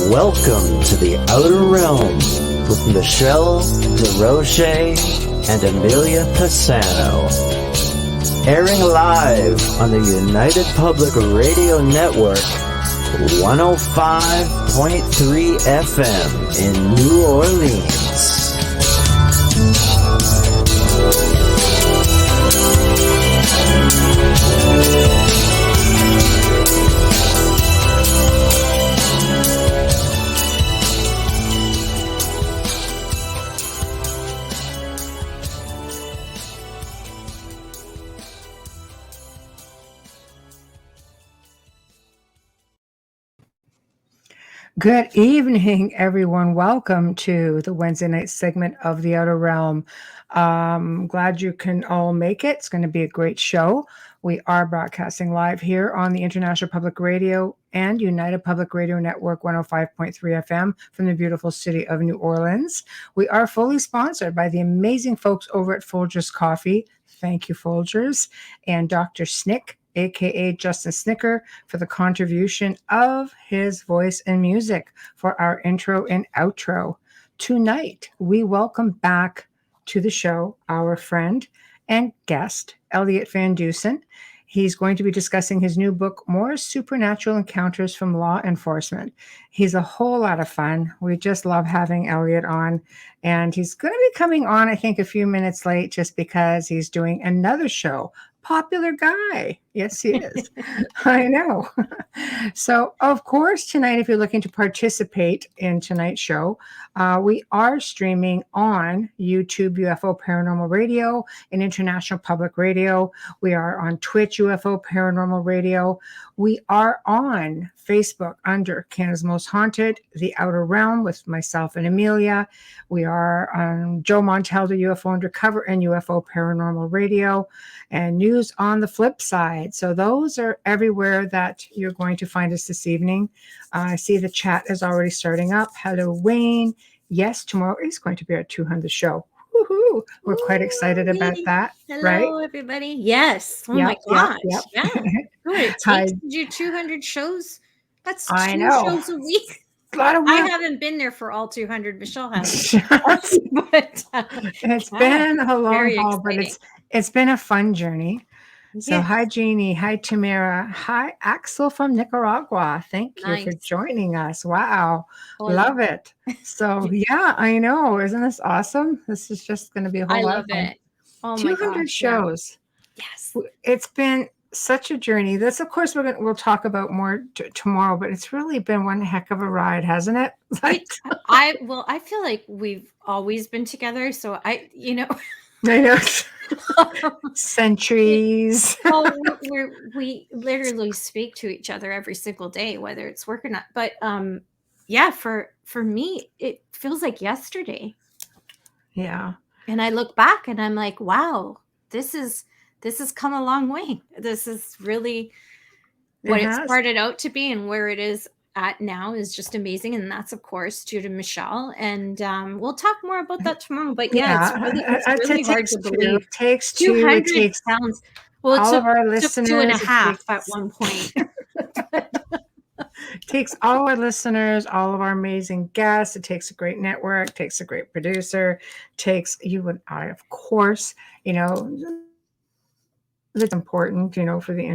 Welcome to the Outer Realm with Michelle DeRoche and Amelia Pisano. Airing live on the United Public Radio Network, 105.3 FM in New Orleans. Good evening, everyone. Welcome to the Wednesday night segment of The Outer Realm. Glad you can all make it. It's going to be a great show. We are broadcasting live here on the International Public Radio and United Public Radio Network 105.3 FM from the beautiful city of New Orleans. We are fully sponsored by the amazing folks over at Folgers Coffee. Thank you, Folgers. And Dr. Snick, aka Justin Snicker, for the contribution of his voice and music for our intro and outro. Tonight, we welcome back to the show our friend and guest, Elliott Van Dusen. He's going to be discussing his new book, More Supernatural Encounters from Law Enforcement. He's a whole lot of fun. We just love having Elliott on. And he's going to be coming on, I think, a few minutes late just because he's doing another show. Popular guy. Yes, he is. I know. So, of course, tonight, if you're looking to participate in tonight's show, we are streaming on YouTube, UFO Paranormal Radio, and International Public Radio. We are on Twitch, UFO Paranormal Radio. We are on Facebook under Canada's Most Haunted, The Outer Realm with myself and Amelia. We are on Joe Montaldo, UFO Undercover, and UFO Paranormal Radio, and News on the Flip Side. So those are everywhere that you're going to find us this evening. I see the chat is already starting up. Hello, Wayne. Yes, tomorrow is going to be our 200th show. Woohoo! We're quite excited about that. Hello, right? Everybody. Yes. Oh my gosh. Yep. Yeah. Good. It takes to do 200 shows. That's two shows a week. A lot of I haven't been there for all 200. Michelle has. But it's been a long haul, but it's been a fun journey. So hi, Jeannie. Hi, Tamara. Hi, Axel from Nicaragua. Thank you for joining us. Wow. Love it. So yeah, I know. Isn't this awesome? This is just going to be a whole lot of fun. It. Oh 200 shows. Yeah. Yes. It's been such a journey. This, of course, we'll talk about more tomorrow, but it's really been one heck of a ride, hasn't it? I feel like we've always been together. So I know. Centuries. We literally speak to each other every single day, whether it's work or not. But for me, it feels like yesterday. Yeah. And I look back and I'm like, wow, this has come a long way. This is really what it started out to be, and where it is at now is just amazing. And that's, of course, due to Michelle. And we'll talk more about that tomorrow. But it's really hard to believe. It takes 200 two. It takes sounds. Well, it all took, of our listeners. 2.5 at one point. It takes all our listeners, all of our amazing guests. It takes a great network. It takes a great producer. It takes you and I, of course. It's important, for the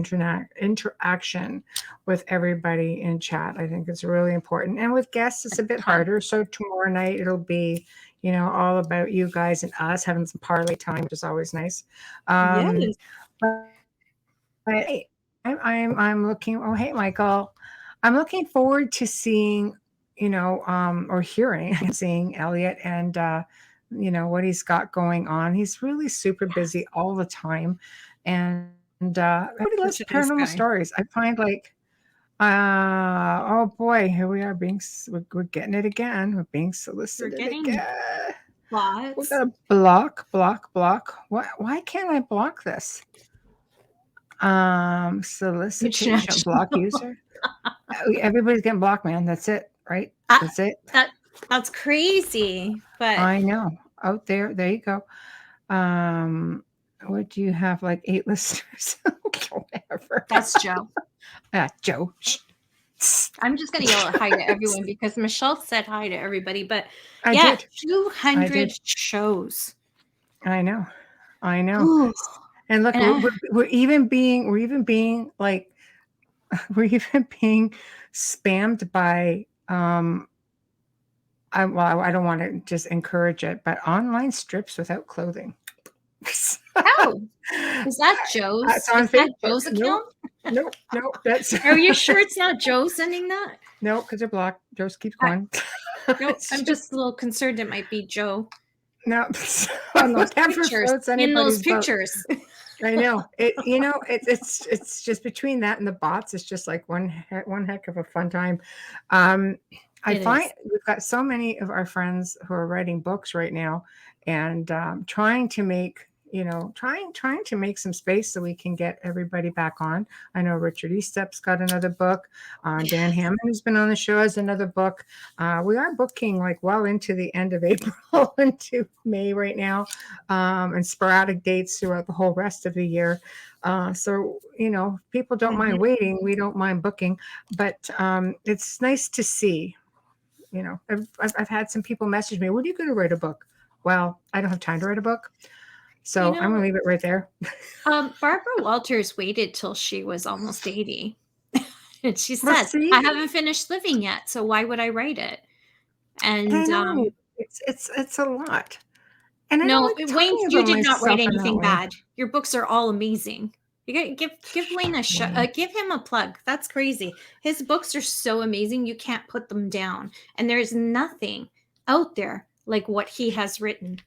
interaction with everybody in chat. I think it's really important. And with guests, it's a bit harder. So tomorrow night, it'll be, all about you guys and us having some parlay time, which is always nice. Yes. But I'm looking. Oh, hey, Michael. I'm looking forward to seeing, or seeing Elliott and, what he's got going on. He's really super busy all the time. And everybody loves paranormal stories. I find oh boy, here we are we're getting it again. We're being solicited again. Lots. We're gonna block. Why can't I block this? Solicitation block user. Everybody's getting blocked, man. That's it, right? That's it. That's crazy. But I know. Out there you go. What do you have? 8 listeners? Whatever. That's Joe. Joe. I'm just going to yell hi to everyone because Michelle said hi to everybody. But I yeah, did. 200 shows. I know. Ooh. And look, And we're even being like, we're even being spammed by I don't want to just encourage it, but online strips without clothing. Oh, is that Joe's? It's on Is that Facebook. Joe's account? No, that's Are you sure it's not Joe sending that? no, because they're blocked. Just keep going. No, I'm just a little concerned it might be Joe. No, In those whatever pictures. floats In anybody's those boat. pictures. I know it. You know, it's just between that and the bots. It's just like one heck of a fun time. I find we've got so many of our friends who are writing books right now, and trying to make some space so we can get everybody back on. I know Richard Estep's got another book. Dan Hammond, who's been on the show, has another book. We are booking like well into the end of April into May right now, and sporadic dates throughout the whole rest of the year. So, people don't mind waiting. We don't mind booking, but it's nice to see. I've had some people message me, when are you going to write a book? Well, I don't have time to write a book. So I'm going to leave it right there. Barbara Walters waited till she was almost 80. And she said, I haven't finished living yet, so why would I write it? And I know. It's a lot. And no, Wayne, you did not write anything bad. Your books are all amazing. You got give Wayne a shot. Give him a plug. That's crazy. His books are so amazing. You can't put them down. And there's nothing out there like what he has written.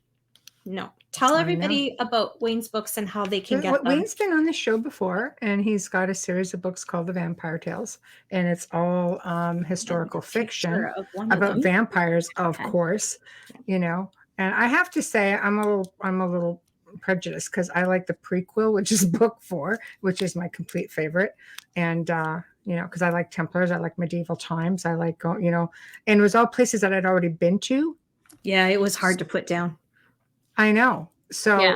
No. Tell everybody about Wayne's books and how they can get them. Wayne's been on the show before, and he's got a series of books called The Vampire Tales, and it's all historical fiction about vampires, of course. And I have to say, I'm a little prejudiced because I like the prequel, which is book 4, which is my complete favorite, and because I like Templars, I like medieval times, I like and it was all places that I'd already been to. Yeah, it was hard to put down. I know. So,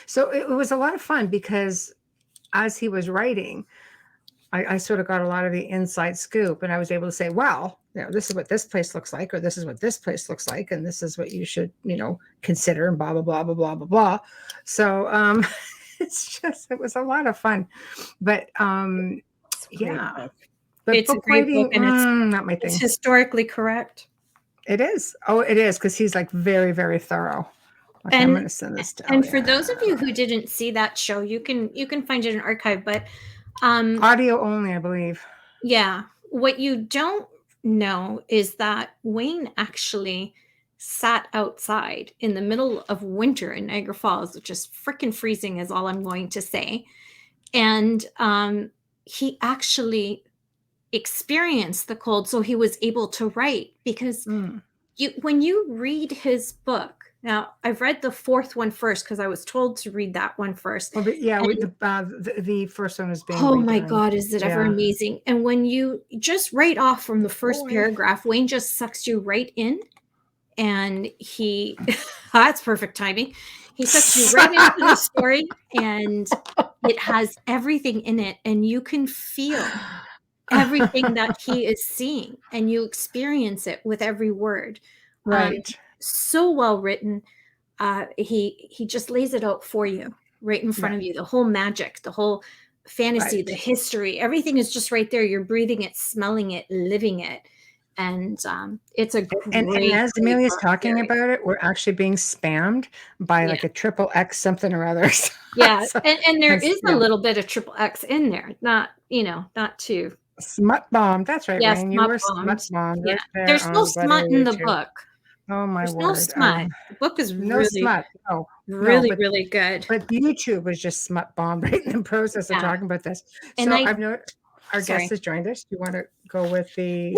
so it was a lot of fun because as he was writing, I sort of got a lot of the inside scoop, and I was able to say, well, this is what this place looks like, or this is what this place looks like, and this is what you should, consider, and blah, blah, blah, blah, blah, blah, blah. So it was a lot of fun. But yeah. But it's a great book, and it's not my thing. It's historically correct. It is. Oh, it is, because he's like very, very thorough. Okay, I'm going to send this to And for those of you who didn't see that show, you can find it in archive, but audio only, I believe. Yeah. What you don't know is that Wayne actually sat outside in the middle of winter in Niagara Falls, which is freaking freezing is all I'm going to say. And he actually experienced the cold, so he was able to write, because when you read his book, now I've read the 4th one first because I was told to read that one first. Well, the first one is being redone. My God, is it ever amazing? And when you just write off from the first paragraph, Wayne just sucks you right in, and he that's perfect timing. He sucks you right into the story, and it has everything in it, and you can feel everything that he is seeing, and you experience it with every word. Right. So well written. He just lays it out for you right in front of you. The whole magic, the whole fantasy, the history, everything is just right there. You're breathing it, smelling it, living it. And it's a great, and as Amelia's talking about it, we're actually being spammed by like a XXX something or other. Yeah. And there is a little bit of XXX in there. Not too smut bomb. That's right. Yes, Wayne. You were smut bomb. Yeah. Right, there's no smut in the book. Oh my There's word! No smut. The book is no really smut. No, really good. But YouTube was just smut bomb right in the process of talking about this. And so I've noticed our guest has joined us. Do you want to go with the?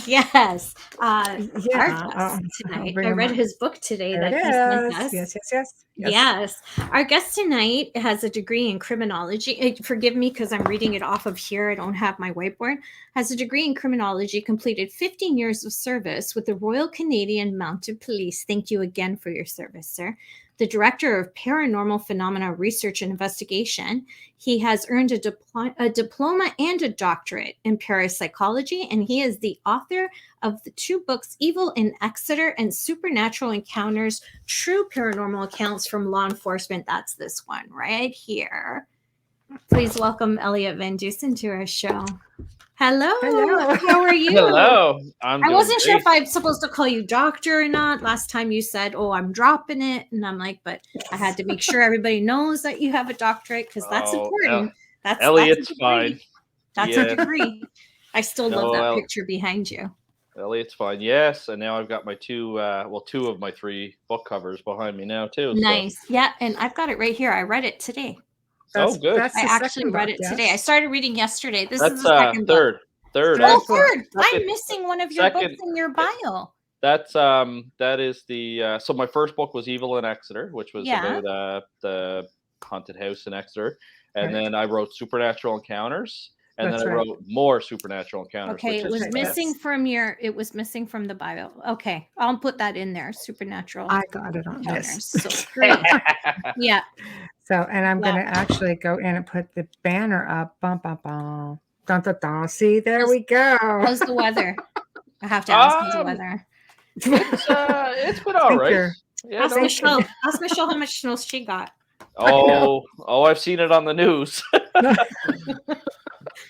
Yes. Our guest tonight. I read his book today that he sent us. Yes. Our guest tonight has a degree in criminology. Forgive me because I'm reading it off of here. I don't have my whiteboard. Has a degree in criminology, completed 15 years of service with the Royal Canadian Mounted Police. Thank you again for your service, sir. the director of paranormal phenomena research and investigation. He has earned a diploma and a doctorate in parapsychology, and he is the author of the 2 books, Evil in Exeter and Supernatural Encounters, True Paranormal Accounts from Law Enforcement. That's this one right here. Please welcome Elliott Van Dusen to our show. Hello. How are you? Hello. I wasn't sure if I'm supposed to call you doctor or not. Last time you said, "Oh, I'm dropping it," and I'm like, but I had to make sure everybody knows that you have a doctorate because that's important. Elliott's fine. That's a degree. I still love that picture behind you. Elliott's fine. Yes, and now I've got my 2 of my 3 book covers behind me now too. Nice. So. Yeah, and I've got it right here. I read it today. Good. I actually read it today. I started reading yesterday. This is the second third. book. Third. Oh, third. I'm missing one of your books in your bio. That is the so my first book was Evil in Exeter, which was about the haunted house in Exeter, and then I wrote Supernatural Encounters, and then I wrote more Supernatural Encounters. Okay, it was missing from the bio. Okay, I'll put that in there. Supernatural. I got it on this. So great. Yeah. So, and I'm going to actually go in and put the banner up. Bum, bum, bum. Dun, dun, dun. See, there we go. How's the weather? I have to ask how's the weather. It's been all right. Yeah, ask Michelle how much snow she got. I've seen it on the news.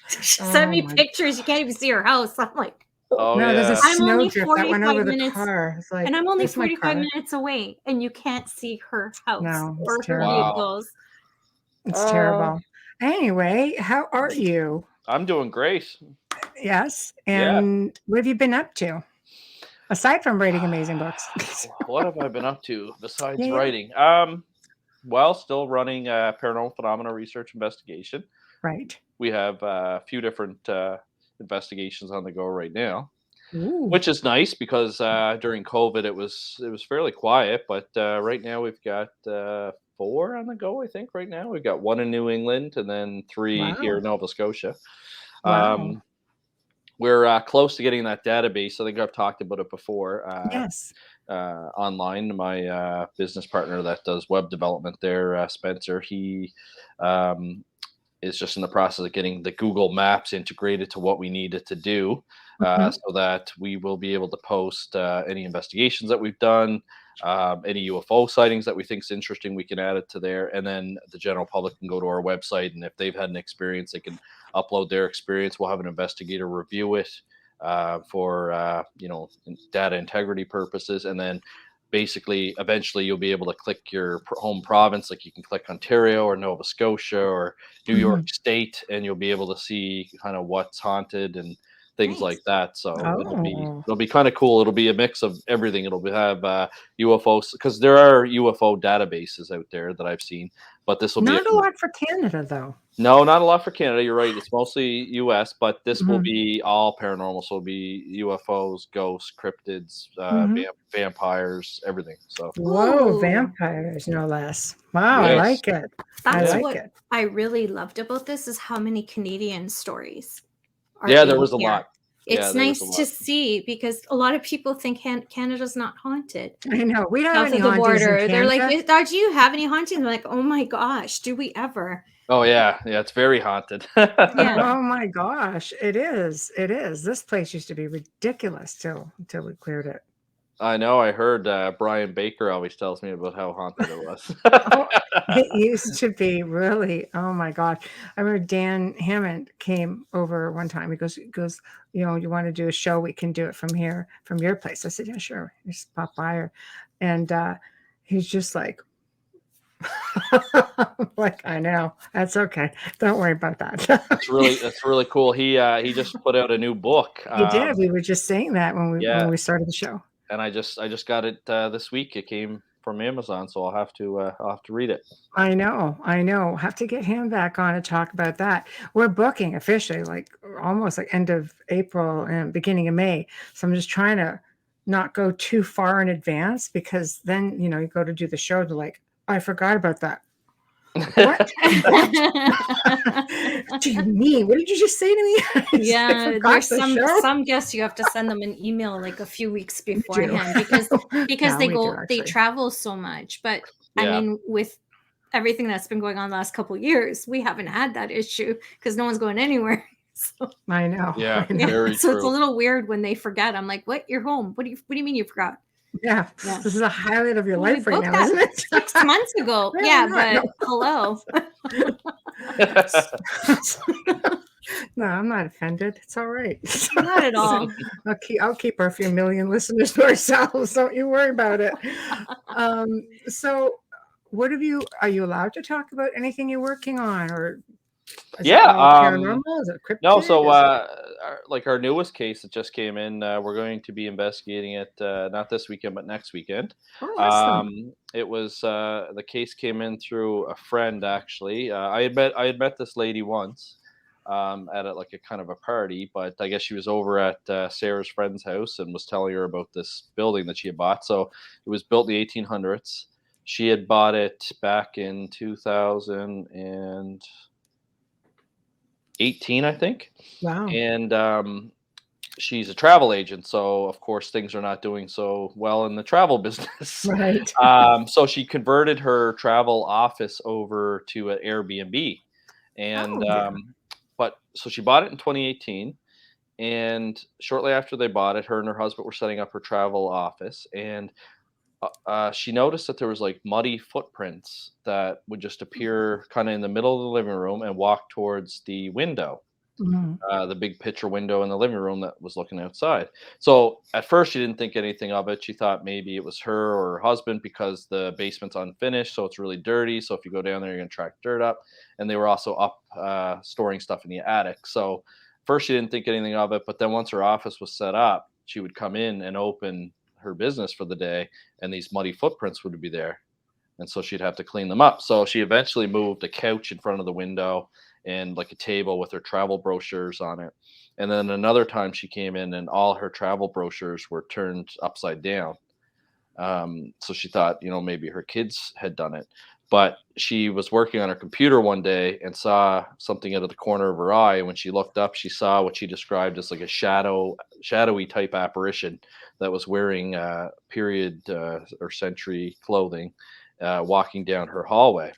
Send me pictures. You can't even see her house. I'm like, there's a snow drift that went over the car. It's like, and I'm only 45 minutes away, and you can't see her house. No, or her vehicles. It's terrible. Anyway, how are you? I'm doing great. Yes. And what have you been up to? Aside from writing amazing books. What have I been up to besides writing? Still running paranormal phenomena research investigation. Right. We have a few different investigations on the go right now, Ooh. Which is nice because during COVID it was fairly quiet, but right now we've got 4 on the go. I think right now we've got 1 in New England and then 3 here in Nova Scotia. Wow. We're close to getting that database. I think I've talked about it before. Yes. Online, my business partner that does web development there, Spencer, he is just in the process of getting the Google Maps integrated to what we need it to do, so that we will be able to post any investigations that we've done, any UFO sightings that we think is interesting, we can add it to there, and then the general public can go to our website, and if they've had an experience, they can upload their experience. We'll have an investigator review it for data integrity purposes, and then basically eventually you'll be able to click your home province, like you can click Ontario or Nova Scotia or New York State, and you'll be able to see kind of what's haunted and things like that. So it'll be kind of cool. It'll be a mix of everything. It'll have UFOs, because there are UFO databases out there that I've seen, but this will be not a lot for Canada though. No, not a lot for Canada. You're right. It's mostly US, but this will be all paranormal. So it'll be UFOs, ghosts, cryptids, vampires, everything. So vampires, no less. Wow, yes. I like it. That's what I really loved about this, is how many Canadian stories are there was a lot. It's nice to see, because a lot of people think Canada's not haunted. I know. We don't have any hauntings the border. They're like, do you have any hauntings? I'm like, oh my gosh, do we ever? Oh yeah, it's very haunted. Oh my gosh, it is. This place used to be ridiculous until we cleared it. I know. I heard Brian Baker always tells me about how haunted it was. It used to be really. Oh my God! I remember Dan Hammond came over one time. He goes, you want to do a show? We can do it from here, from your place. I said, yeah, sure. Just pop by her, and he's just like, like, I know, that's okay. Don't worry about that. That's really cool. He just put out a new book. He did. We were just saying that when we started the show. And I just got it this week. It came from Amazon, so I'll have to read it. I know. Have to get him back on to talk about that. We're booking officially, like almost like end of April and beginning of May. So I'm just trying to not go too far in advance, because then you go to do the show. They're like, I forgot about that. What? What do you mean? What did you just say to me? Yeah, there's some guests you have to send them an email like a few weeks beforehand, because they travel so much. But I mean, with everything that's been going on the last couple of years, we haven't had that issue because no one's going anywhere. So, I know. Yeah, I know. very so true. it's a little weird when they forget. I'm like, what? You're home. What do you mean you forgot? Yeah. This is a highlight of your Well, life we right booked now, that isn't it? 6 months ago. Yeah, Yeah, why but not? hello. No, I'm not offended. It's all right. Not at all. I'll keep our few million listeners to ourselves. Don't you worry about it. So what are you allowed to talk about anything you're working on, or is it all paranormal? Is it cryptid? No, so our newest case that just came in, we're going to be investigating it not this weekend but next weekend. Oh, awesome. It was the case came in through a friend actually. I had met this lady once at a kind of a party, but I guess she was over at Sarah's friend's house and was telling her about this building that she had bought. So it was built in the 1800s. She had bought it back in 2018, I think. Wow. And she's a travel agent, so of course things are not doing so well in the travel business. Right. So she converted her travel office over to an Airbnb, and but so she bought it in 2018, and shortly after they bought it, her and her husband were setting up her travel office, and she noticed that there was like muddy footprints that would just appear kind of in the middle of the living room and walk towards the window, the big picture window in the living room that was looking outside. So at first she didn't think anything of it. She thought maybe it was her or her husband because the basement's unfinished, so it's really dirty. So if you go down there, you're gonna track dirt up. And they were also up storing stuff in the attic. So first she didn't think anything of it, but then once her office was set up, she would come in and open her business for the day, and these muddy footprints would be there. And so she'd have to clean them up. So she eventually moved a couch in front of the window and like a table with her travel brochures on it. And then another time she came in and all her travel brochures were turned upside down. So she thought, maybe her kids had done it. But she was working on her computer one day and saw something out of the corner of her eye. And when she looked up, she saw what she described as like a shadowy type apparition that was wearing period or century clothing, walking down her hallway.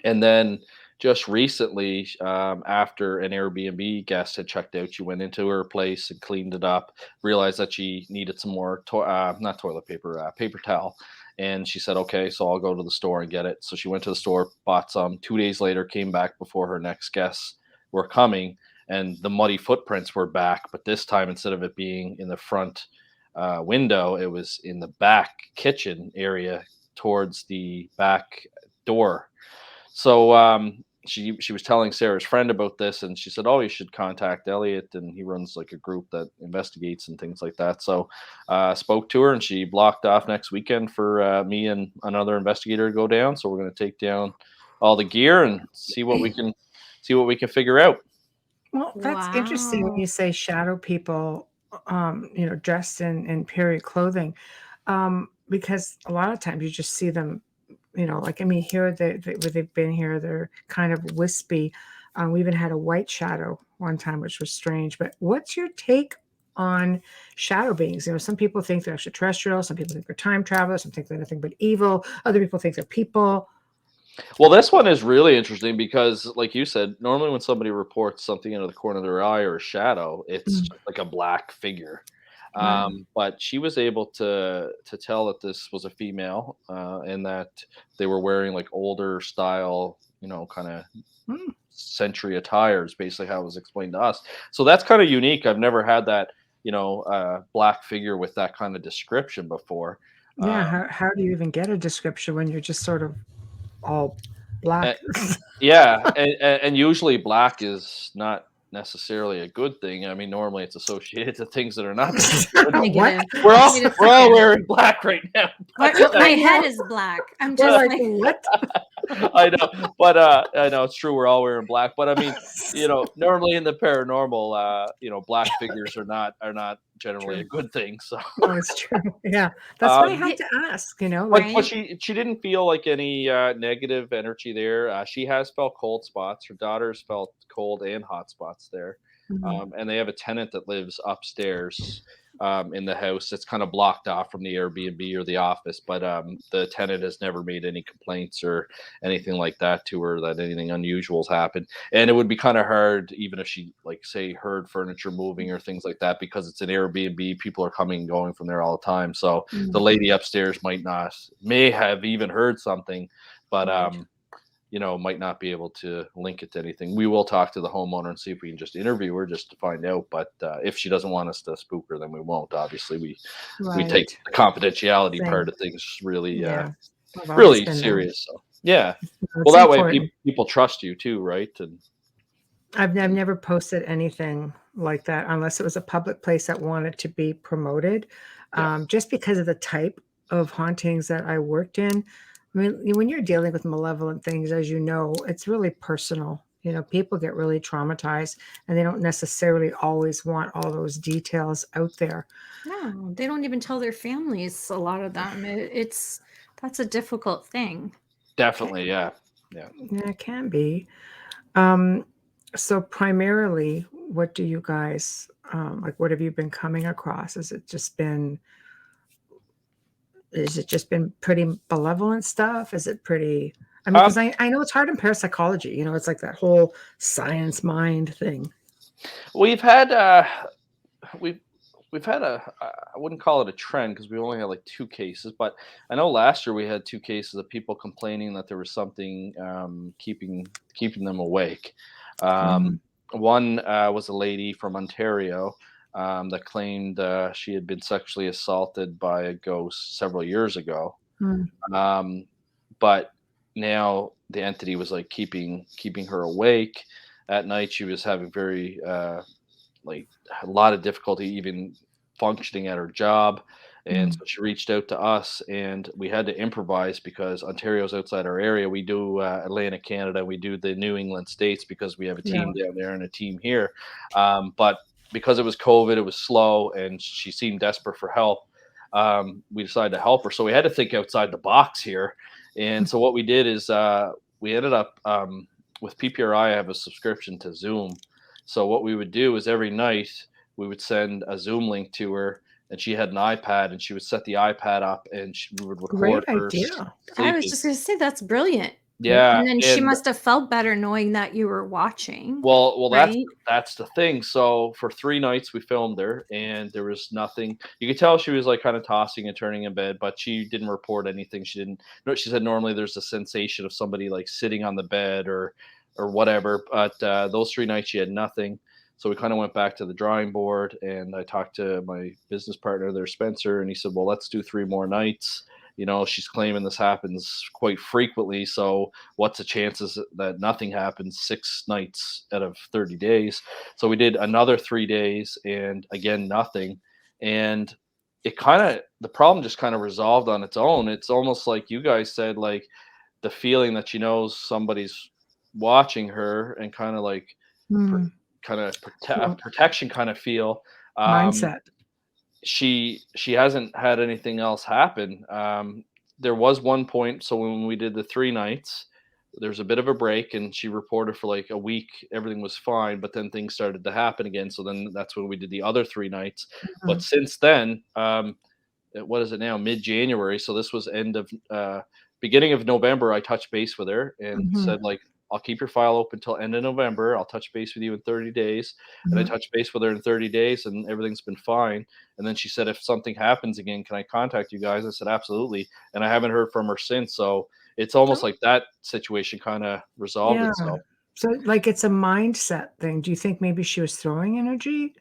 And then just recently, after an Airbnb guest had checked out, she went into her place and cleaned it up, realized that she needed some more, not toilet paper, paper towel. And she said, okay, so I'll go to the store and get it. So she went to the store, bought some. 2 days later, came back before her next guests were coming, and the muddy footprints were back. But this time, instead of it being in the front window, it was in the back kitchen area towards the back door. So she was telling Sarah's friend about this, and she said, "Oh, you should contact Elliott, and he runs like a group that investigates and things like that." So spoke to her, and she blocked off next weekend for me and another investigator to go down. So we're going to take down all the gear and see what we can figure out. Well, that's interesting when you say shadow people, dressed in period clothing, because a lot of times you just see them. Here where they've been here, they're kind of wispy. We even had a white shadow one time, which was strange. But what's your take on shadow beings? Some people think they're extraterrestrial, some people think they're time travelers, some think they're nothing but evil, other people think they're people. Well, this one is really interesting because, like you said, normally when somebody reports something out of the corner of their eye or a shadow, it's just like a black figure. Right. But she was able to tell that this was a female, and that they were wearing like older style, kind of century attires, basically how it was explained to us. So that's kind of unique. I've never had that, black figure with that kind of description before. Yeah. How do you even get a description when you're just sort of all black? Yeah, and usually black is not necessarily a good thing. I mean, normally it's associated to things that are not. Negative. We're all wearing black right now. My head is black. I'm just like what? I know, but I know it's true. We're all wearing black, but I mean, normally in the paranormal, black figures are not generally a good thing. So no, it's true. Yeah, that's why I had to ask. But she didn't feel like any negative energy there. She has felt cold spots. Her daughters felt cold and hot spots there, and they have a tenant that lives upstairs. in the house. It's kind of blocked off from the Airbnb or the office, but the tenant has never made any complaints or anything like that to her that anything unusual has happened. And it would be kind of hard, even if she, like, say, heard furniture moving or things like that, because it's an Airbnb. People are coming and going from there all the time. So the lady upstairs may have even heard something, but Right. might not be able to link it to anything. We will talk to the homeowner and see if we can just interview her just to find out. But if she doesn't want us to spook her, then we won't. Obviously, we take Right. the confidentiality Same. part of things really, Yeah. I've always really been there. serious. So yeah. It's Well, that way important. people trust you too, right? And I've never posted anything like that unless it was a public place that wanted to be promoted, yeah, just because of the type of hauntings that I worked in. I mean, when you're dealing with malevolent things, as you know, it's really personal. People get really traumatized, and they don't necessarily always want all those details out there. No, they don't even tell their families. A lot of them. That's a difficult thing. definitely. Yeah. Yeah, it can be. So primarily, what do you guys what have you been coming across? Has it just been pretty malevolent stuff? Is it pretty, I mean, Um, because I know it's hard in parapsychology, it's like that whole science mind thing. we've had we've we've had I wouldn't call it a trend because we only had like two cases, but I know last year we had two cases of people complaining that there was something keeping them awake. Mhm. One was a lady from Ontario that claimed she had been sexually assaulted by a ghost several years ago, Mm. um, but now the entity was like keeping her awake at night. She was having very like a lot of difficulty even functioning at her job. And Mm. so she reached out to us, and we had to improvise because Ontario's outside our area. We do Atlantic Canada, we do the New England states because we have a Yeah. team down there and a team here. But because it was COVID, it was slow, and she seemed desperate for help. We decided to help her, so we had to think outside the box here. And so what we did is we ended up with PPRI. I have a subscription to Zoom, so what we would do is every night we would send a Zoom link to her, and she had an iPad, and she would set the iPad up, and we would record Great her idea. I was sleeping. just going to say that's brilliant. Yeah, And then she and must have felt better knowing that you were watching, well, right? that's the thing. So for 3 nights we filmed her, and there was nothing. You could tell she was like kind of tossing and turning in bed, but she didn't report anything. She didn't. No, she said normally there's a sensation of somebody like sitting on the bed or whatever. But those 3 nights she had nothing. So we kind of went back to the drawing board, and I talked to my business partner there, Spencer, and he said, "Well, let's do 3 more nights. She's claiming this happens quite frequently. So what's the chances that nothing happens 6 nights out of 30 days?" So we did another 3 days, and again, nothing. And the problem just kind of resolved on its own. It's almost like you guys said, like the feeling that she knows somebody's watching her, and kind of like Mm. So protection kind of feel. Um, mindset. she hasn't had anything else happen. There was one point, so when we did the 3 nights, there's a bit of a break, and she reported for like a week everything was fine, but then things started to happen again. So then that's when we did the other 3 nights. But Mhm. since then, what is it now? Mid-January. So this was beginning of November. I touched base with her and Mhm. said, like, I'll keep your file open until end of November. I'll touch base with you in 30 days. And I Mhm. touched base with her in 30 days, and everything's been fine. And then she said, if something happens again, can I contact you guys? I said, absolutely. And I haven't heard from her since. So it's almost Oh, like that situation kind of resolved yeah. itself. So like it's a mindset thing. Do you think maybe she was throwing energy?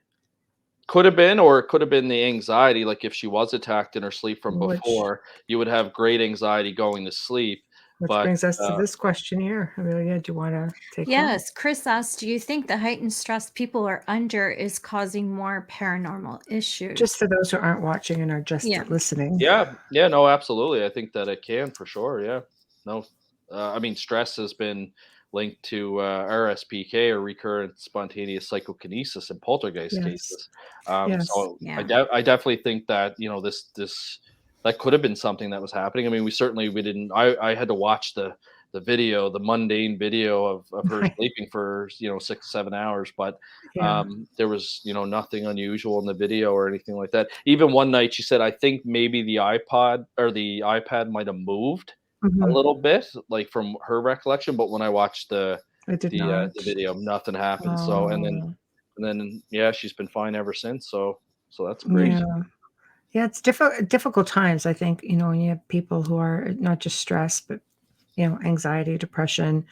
Could have been, or it could have been the anxiety. Like if she was attacked in her sleep from Which before, you would have great anxiety going to sleep. which But brings us to this question here. Amelia, do you want to take that? Yes, Chris asked, do you think the heightened stress people are under is causing more paranormal Just issues? for those who aren't watching and are just Yeah. listening. yeah, yeah, no, absolutely. I think that it can for sure. Yeah, no, I mean, stress has been linked to RSPK, or recurrent spontaneous psychokinesis, in poltergeist Yes. cases. Yes. So Yeah. I definitely think that this that could have been something that was happening. I mean, we didn't. I had to watch the video, the mundane video of her sleeping for 6-7 hours, but Yeah. there was nothing unusual in the video or anything like that. Even one night she said, I think maybe the iPad might have moved a Mhm. little bit, like from her recollection, but when I watched It did the not. video, nothing happened. So Oh, and then yeah, she's been fine ever since. So that's great. yeah. Yeah, it's difficult times, I think, when you have people who are not just stressed, but, anxiety, depression.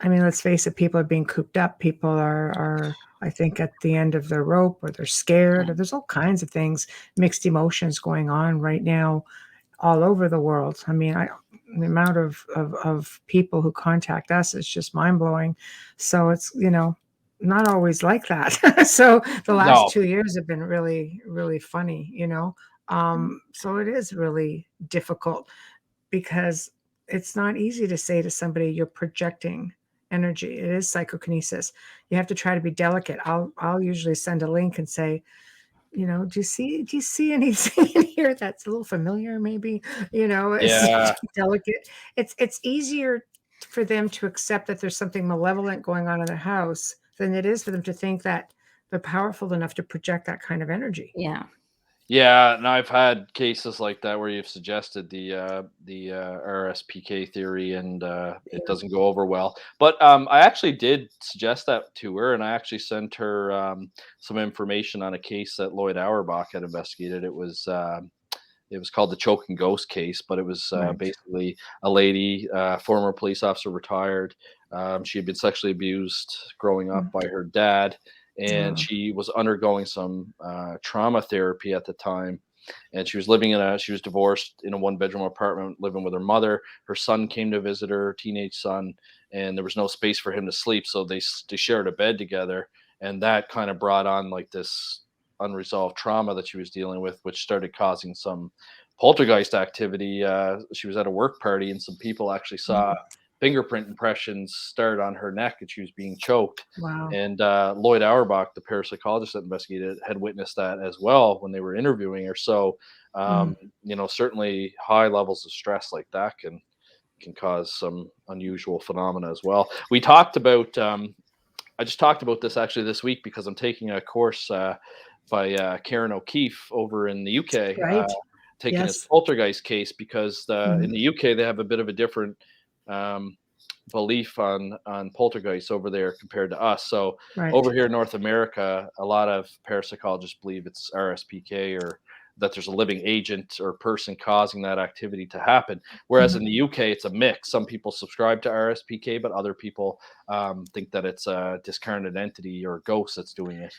I mean, let's face it, people are being cooped up. People are, I think, at the end of their rope, or they're scared, Yeah. or there's all kinds of things, mixed emotions going on right now all over the world. I mean, the amount of people who contact us is just mind blowing. So it's, not always like that. So the last No, 2 years have been really, really funny. So it is really difficult because it's not easy to say to somebody you're projecting energy. It is psychokinesis. You have to try to be delicate. I'll usually send a link and say, do you see anything in here that's a little familiar, maybe? It's yeah. delicate. It's easier for them to accept that there's something malevolent going on in the house than it is for them to think that they're powerful enough to project that kind of energy. Yeah. Yeah, and I've had cases like that where you've suggested the RSPK theory, and it Yeah. doesn't go over well. But I actually did suggest that to her, and I actually sent her some information on a case that Lloyd Auerbach had investigated. It was called the Choking Ghost case, but it was Right. basically a lady, former police officer, retired. She had been sexually abused growing up Mm. by her dad, and Oh, she was undergoing some trauma therapy at the time. And she was divorced in a one-bedroom apartment, living with her mother. Her son came to visit her, teenage son, and there was no space for him to sleep, so they shared a bed together, and that kind of brought on like this unresolved trauma that she was dealing with, which started causing some poltergeist activity. She was at a work party, and some people actually saw mm, fingerprint impressions start on her neck, and she was being choked. wow. And Lloyd Auerbach, the parapsychologist that investigated it, had witnessed that as well when they were interviewing her. So, Mm. certainly high levels of stress like that can cause some unusual phenomena as well. We talked about I just talked about this actually this week because I'm taking a course by Karen O'Keefe over in the UK, Right. taking his Yes. poltergeist case because in Mhm. the UK they have a bit of a different um, belief on poltergeists over there compared to us. So Right. over here in North America, a lot of parapsychologists believe it's RSPK, or that there's a living agent or person causing that activity to happen. Whereas in Mhm. the UK, it's a mix. Some people subscribe to RSPK, but other people think that it's a discarnate entity or ghost that's doing it.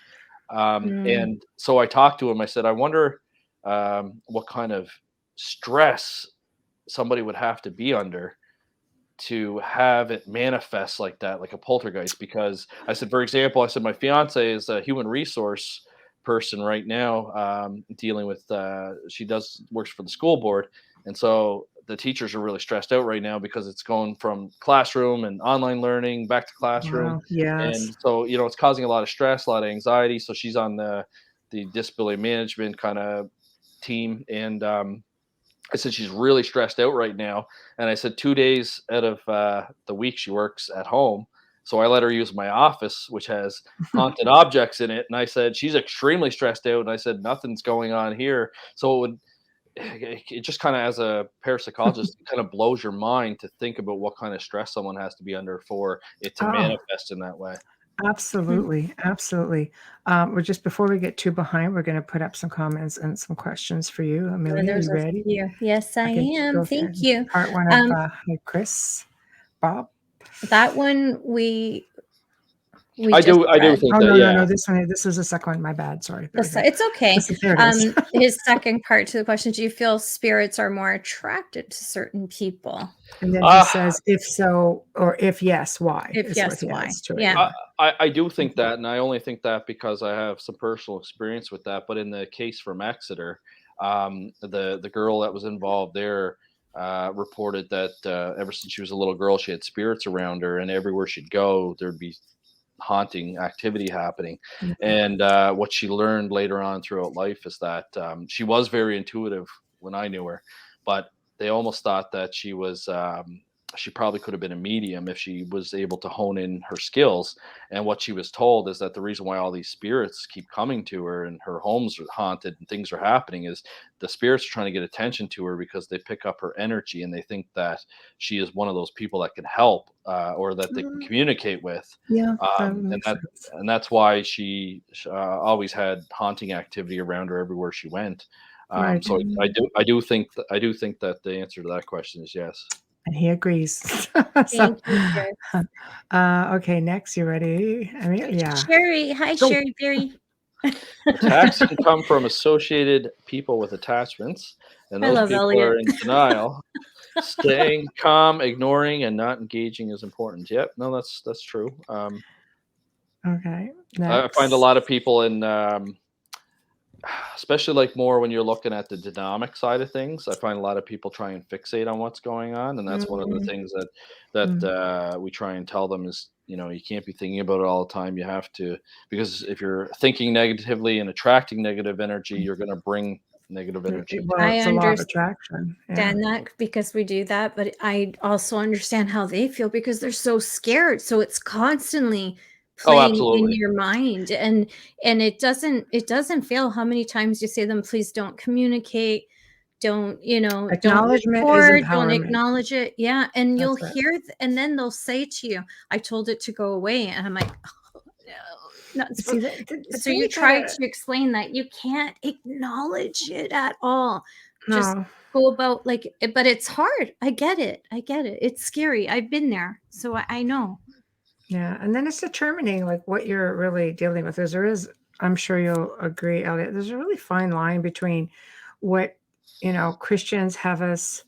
Mm. And so I talked to him. I said, I wonder what kind of stress somebody would have to be under to have it manifest like that, like a poltergeist. Because I said, for example, I said, my fiance is a human resource person right now, dealing with, she does works for the school board. And so the teachers are really stressed out right now because it's going from classroom and online learning back to classroom. Wow. Yes. And so, it's causing a lot of stress, a lot of anxiety. So she's on the disability management kind of team. And, I said she's really stressed out right now, and I said 2 days out of the week she works at home, so I let her use my office, which has haunted objects in it. And I said she's extremely stressed out, and I said nothing's going on here. So it just kind of, as a parapsychologist, it kind of blows your mind to think about what kind of stress someone has to be under for it to Oh, manifest in that way. Hmm. absolutely, absolutely. We're just before we get too behind, we're gonna put up some comments and some questions for you. Amelia, There's you a ready? few. Yes, I I can am. go through Thank you. part one of, Um, hi, Chris, Bob. that one we I just do, I do read. think Oh, that, no, no, yeah. no, this is the second one, my bad, sorry, very good. It's okay. There it is. His second part to the question: do you feel spirits are more attracted to certain people? And then he Uh, says, "If so, or if yes, why?" If Is what yes, he why? adds to it, Yeah. yeah. I do think that, and I only think that because I have some personal experience with that. But in the case from Exeter, the girl that was involved there reported that ever since she was a little girl, she had spirits around her, and everywhere she'd go, there'd be haunting activity happening. Yeah. And what she learned later on throughout life is that she was very intuitive when I knew her, but they almost thought that she was she probably could have been a medium if she was able to hone in her skills. And what she was told is that the reason why all these spirits keep coming to her and her homes are haunted and things are happening is the spirits are trying to get attention to her because they pick up her energy and they think that she is one of those people that can help or that they can communicate with. Yeah, And that's why she always had haunting activity around her everywhere she went. Right. So I do think that the answer to that question is yes. And he agrees. Thank you, Chris. Okay, next, you ready? Amelia. Sherry. Hi, Go. Sherry Berry. Attacks can come from associated people with attachments, and I those love people Elliott. are in denial. Staying calm, ignoring, and not engaging is important. Yep, no, that's true. Okay, I find a lot of people in, especially like more when you're looking at the dynamic side of things. I find a lot of people try and fixate on what's going on, and that's one of the things that we try and tell them is, you know, you can't be thinking about it all the time. You have to, because if you're thinking negatively and attracting negative energy, you're going to bring negative energy. Well, it's a law of attraction. Understand that because we do that, but I also understand how they feel because they're so scared. So it's constantly playing in your mind, and it doesn't fail how many times you say them, please don't communicate, don't acknowledgement don't is record, don't empowerment. acknowledge it. And you'll hear and then they'll say to you, I told it to go away, and I'm like, oh, no. So you try to explain that you can't acknowledge it at all. Just go about like, but it's hard. I get it. It's scary. I've been there, so I know. Yeah, and then it's determining like what you're really dealing with. There is, I'm sure you'll agree, Elliott, there's a really fine line between what, Christians have us,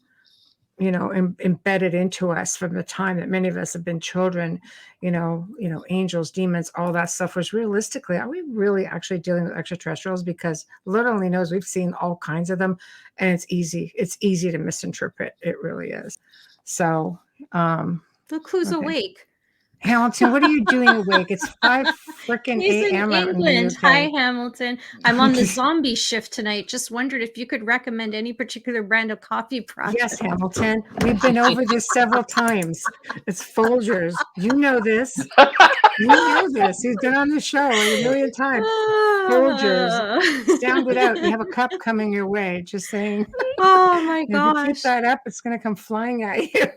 embedded into us from the time that many of us have been children, angels, demons, all that stuff. Was realistically, are we really actually dealing with extraterrestrials? Because Lord only knows, we've seen all kinds of them, and it's easy to misinterpret. It really is. So, look who's awake. Hamilton, what are you doing awake? It's 5 freaking a.m. in England. Hi, Hamilton. I'm on the zombie shift tonight. Just wondered if you could recommend any particular brand of coffee product. Yes, Hamilton. We've been over this several times. It's Folgers. You know this. He's been on the show a million times. Folgers. Sound it out. You have a cup coming your way. Just saying. Oh my gosh. If you keep that up, it's going to come flying at you.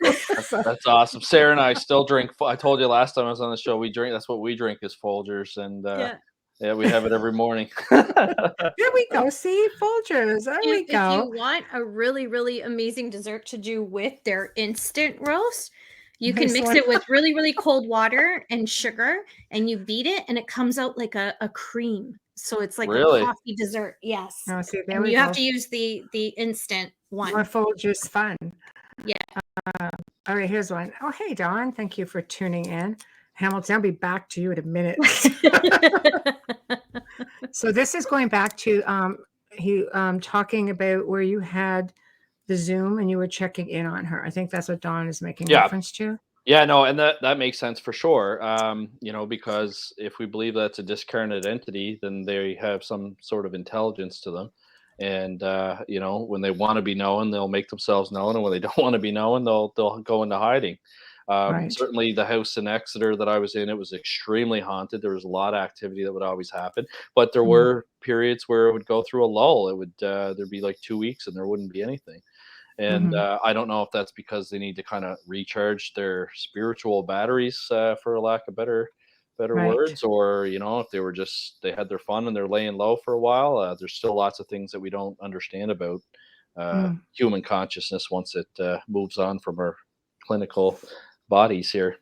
That's awesome. Sarah and I still drink. I told you last time I was on the show, we drink. That's what we drink is Folgers, and yeah, we have it every morning. There we go. See, Folgers. There we go. If you want a really, really amazing dessert to do with their instant roast, you can mix it with really, really cold water and sugar, and you beat it, and it comes out like a cream. So it's like a coffee dessert. Yes. Oh, see, and you have to use the instant one. More Folgers fun. Yeah. All right, here's one. Oh, hey, Dawn. Thank you for tuning in. Hamilton, I'll be back to you in a minute. So this is going back to talking about where you had the Zoom and you were checking in on her. I think that's what Dawn is making reference to. Yeah, no, and that makes sense for sure. Because if we believe that's a discarnate entity, then they have some sort of intelligence to them. And when they want to be known, they'll make themselves known, and when they don't want to be known, they'll go into hiding. Certainly the house in Exeter that I was in, it was extremely haunted. There was a lot of activity that would always happen, but there were periods where it would go through a lull. It would there'd be like 2 weeks and there wouldn't be anything. And I don't know if that's because they need to kind of recharge their spiritual batteries, for a lack of better words, or if they had their fun and they're laying low for a while. There's still lots of things that we don't understand about human consciousness once it moves on from our clinical bodies here.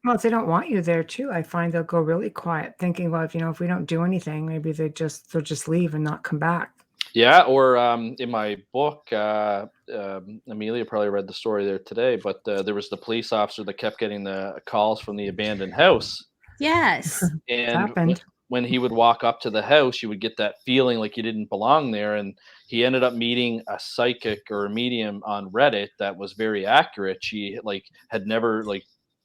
Well, if they don't want you there too, I find they'll go really quiet, thinking, well, if we don't do anything, maybe they'll just leave and not come back. Yeah, or in my book, Amelia probably read the story there today, but there was the police officer that kept getting the calls from the abandoned house. Yes. And when he would walk up to the house, you would get that feeling like you didn't belong there. And he ended up meeting a psychic or a medium on Reddit that was very accurate. She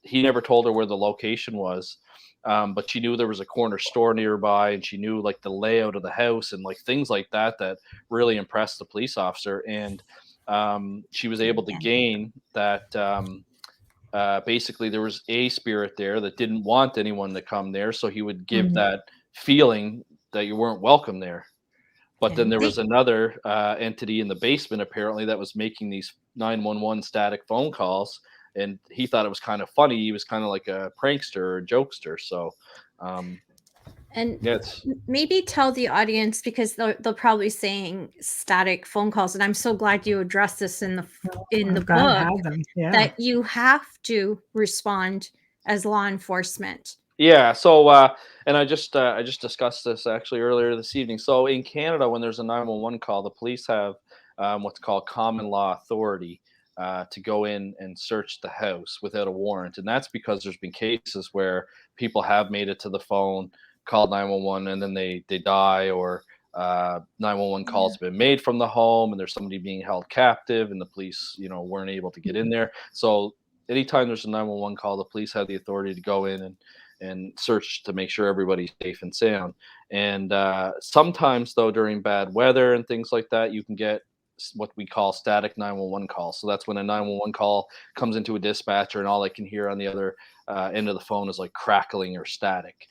he never told her where the location was. But she knew there was a corner store nearby, and she knew like the layout of the house and like things like that really impressed the police officer. And she was able to gain that basically there was a spirit there that didn't want anyone to come there, so he would give Mhm. that feeling that you weren't welcome there. But then there was another entity in the basement apparently that was making these 911 static phone calls, and he thought it was kind of funny. He was kind of like a prankster or a jokester. So And yeah, it's maybe tell the audience, because they'll probably saying static phone calls, and I'm so glad you addressed this in the I'm glad I book, have them. Yeah. that you have to respond as law enforcement. yeah. So and I just discussed this actually earlier this evening. So in Canada, when there's a 911 call, the police have what's called common law authority to go in and search the house without a warrant, and that's because there's been cases where people have made it to the phone, called 911, and then they die, or 911 calls have been made from the home, and there's somebody being held captive, and the police, weren't able to get in there. So anytime there's a 911 call, the police have the authority to go in and search to make sure everybody's safe and sound. And sometimes, though, during bad weather and things like that, you can get what we call static 911 calls. So that's when a 911 call comes into a dispatcher, and all I can hear on the other end of the phone is like crackling or static.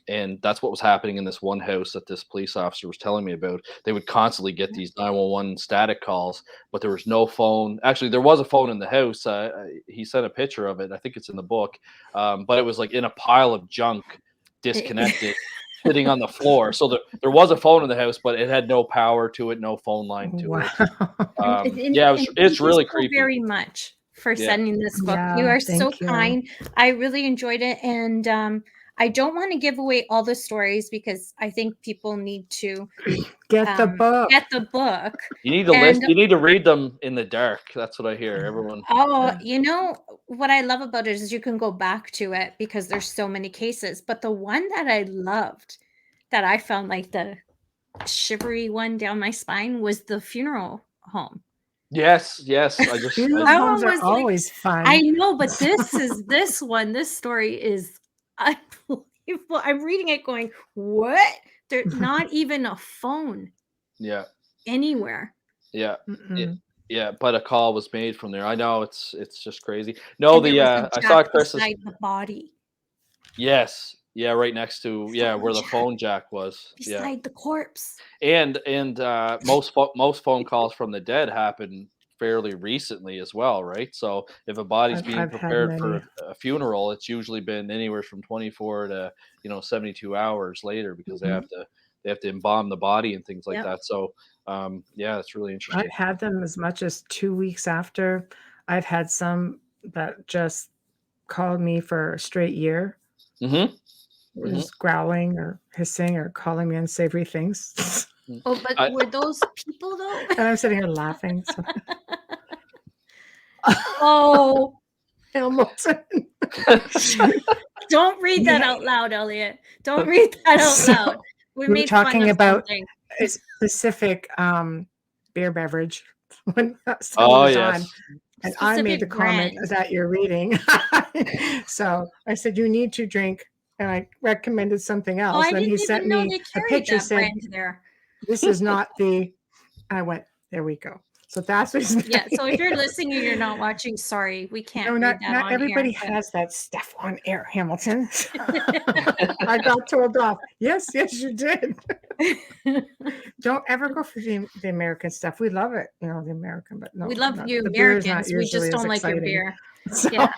And that's what was happening in this one house that this police officer was telling me about. They would constantly get these 911 static calls, but there was no phone. Actually, there was a phone in the house. He sent a picture of it. I think it's in the book, but it was like in a pile of junk, disconnected, sitting on the floor. So there was a phone in the house, but it had no power to it, no phone line to it. Yeah, it's really creepy. Very much for sending this book. Yeah, You are so thank you. kind. I really enjoyed it, and I don't want to give away all the stories because I think people need to get the book. Get the book. You need to list. You need to read them in the dark. That's what I hear. Everyone. Oh, what I love about it is you can go back to it because there's so many cases. But the one that I loved, that I found like the shivery one down my spine, was the funeral home. Yes. I just funeral homes are always fun. I know, but this one. This story is unbelievable. I'm reading it going, what? There's not even a phone. Yeah. Anywhere. Yeah. Yeah, but a call was made from there. I know it's just crazy. No, I saw Chris's beside the body. Yes. Yeah, right next to where the phone jack was. Beside the corpse. And most phone calls from the dead happen fairly recently as well, right? So if a body's being prepared for a funeral, it's usually been anywhere from 24 to 72 hours later, because they have to embalm the body and things like that. So it's really interesting. I've had them as much as 2 weeks after. I've had some that just called me for a straight year. Just growling or hissing or calling me unsavory things. Oh, but were those people though? And I'm sitting here laughing. So. Oh, Hamilton. Don't read that out loud, Elliott. Don't read that out loud. We're talking about a specific beer beverage when someone was on. And I made the comment that you're reading. So I said, you need to drink. And I recommended something else. And he sent me a picture saying, this is not the, I went, there we go. So that's what so if you're listening and you're not watching, sorry, we can't. No, not everybody has that stuff on air, Hamilton. I got told off. Yes, you did. Don't ever go for the American stuff. We love it, the American, but no. We love you Americans. We just don't like your beer. So,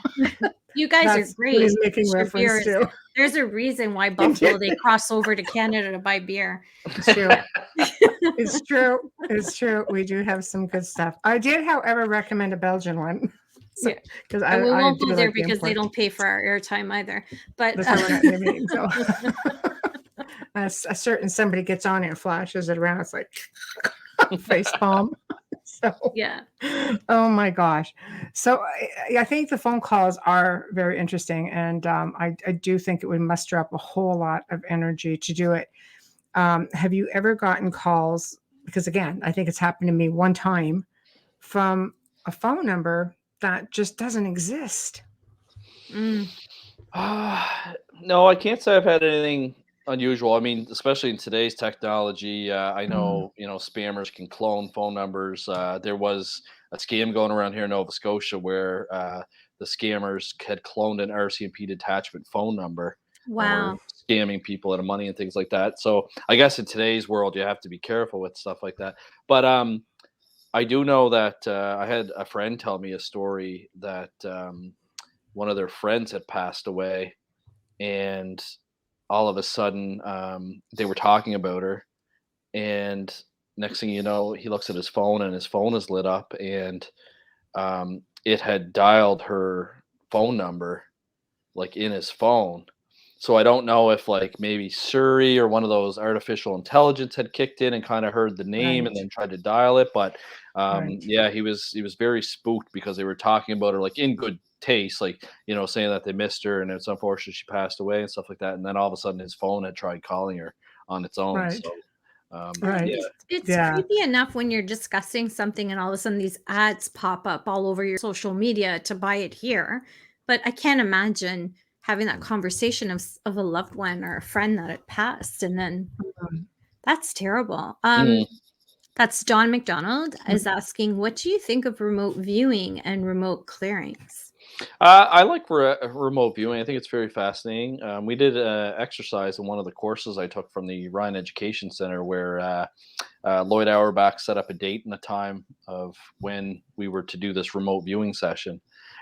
you guys are great. He's making reference to. There's a reason why Buffalo they cross over to Canada to buy beer. It's true. It's true. We do have some good stuff. I did, however, recommend a Belgian one. Because we won't go there because they don't pay for our airtime either. But a certain somebody gets on it and flashes it around. It's like face palm. So oh my gosh. So I think the phone calls are very interesting, and I do think it would muster up a whole lot of energy to do it. Have you ever gotten calls? Because again, I think it's happened to me one time from a phone number that just doesn't exist. No, I can't say I've had anything unusual. I mean, especially in today's technology, I know, spammers can clone phone numbers. There was a scam going around here in Nova Scotia where the scammers had cloned an RCMP detachment phone number and were Wow. scamming people out of money and things like that. So I guess in today's world, you have to be careful with stuff like that. But I do know that I had a friend tell me a story that one of their friends had passed away, and all of a sudden they were talking about her, and next thing you know, he looks at his phone and his phone is lit up, and it had dialed her phone number like in his phone. So I don't know if like maybe Siri or one of those artificial intelligence had kicked in and kind of heard the name and Right. then tried to dial it. But Right. yeah, he was very spooked because they were talking about her like in good taste, like saying that they missed her and it's unfortunate she passed away and stuff like that. And then all of a sudden his phone had tried calling her on its own. Right. So Right. yeah. It's Yeah. creepy enough when you're discussing something and all of a sudden these ads pop up all over your social media to buy it here. But I can't imagine having that conversation of a loved one or a friend that had passed. And then Mhm. that's terrible. Mm. That's Don McDonald is asking, what do you think of remote viewing and remote clearings? I like remote viewing. I think it's very fascinating. We did an exercise in one of the courses I took from the Rhine Education Center where Lloyd Auerbach set up a date and a time of when we were to do this remote viewing session.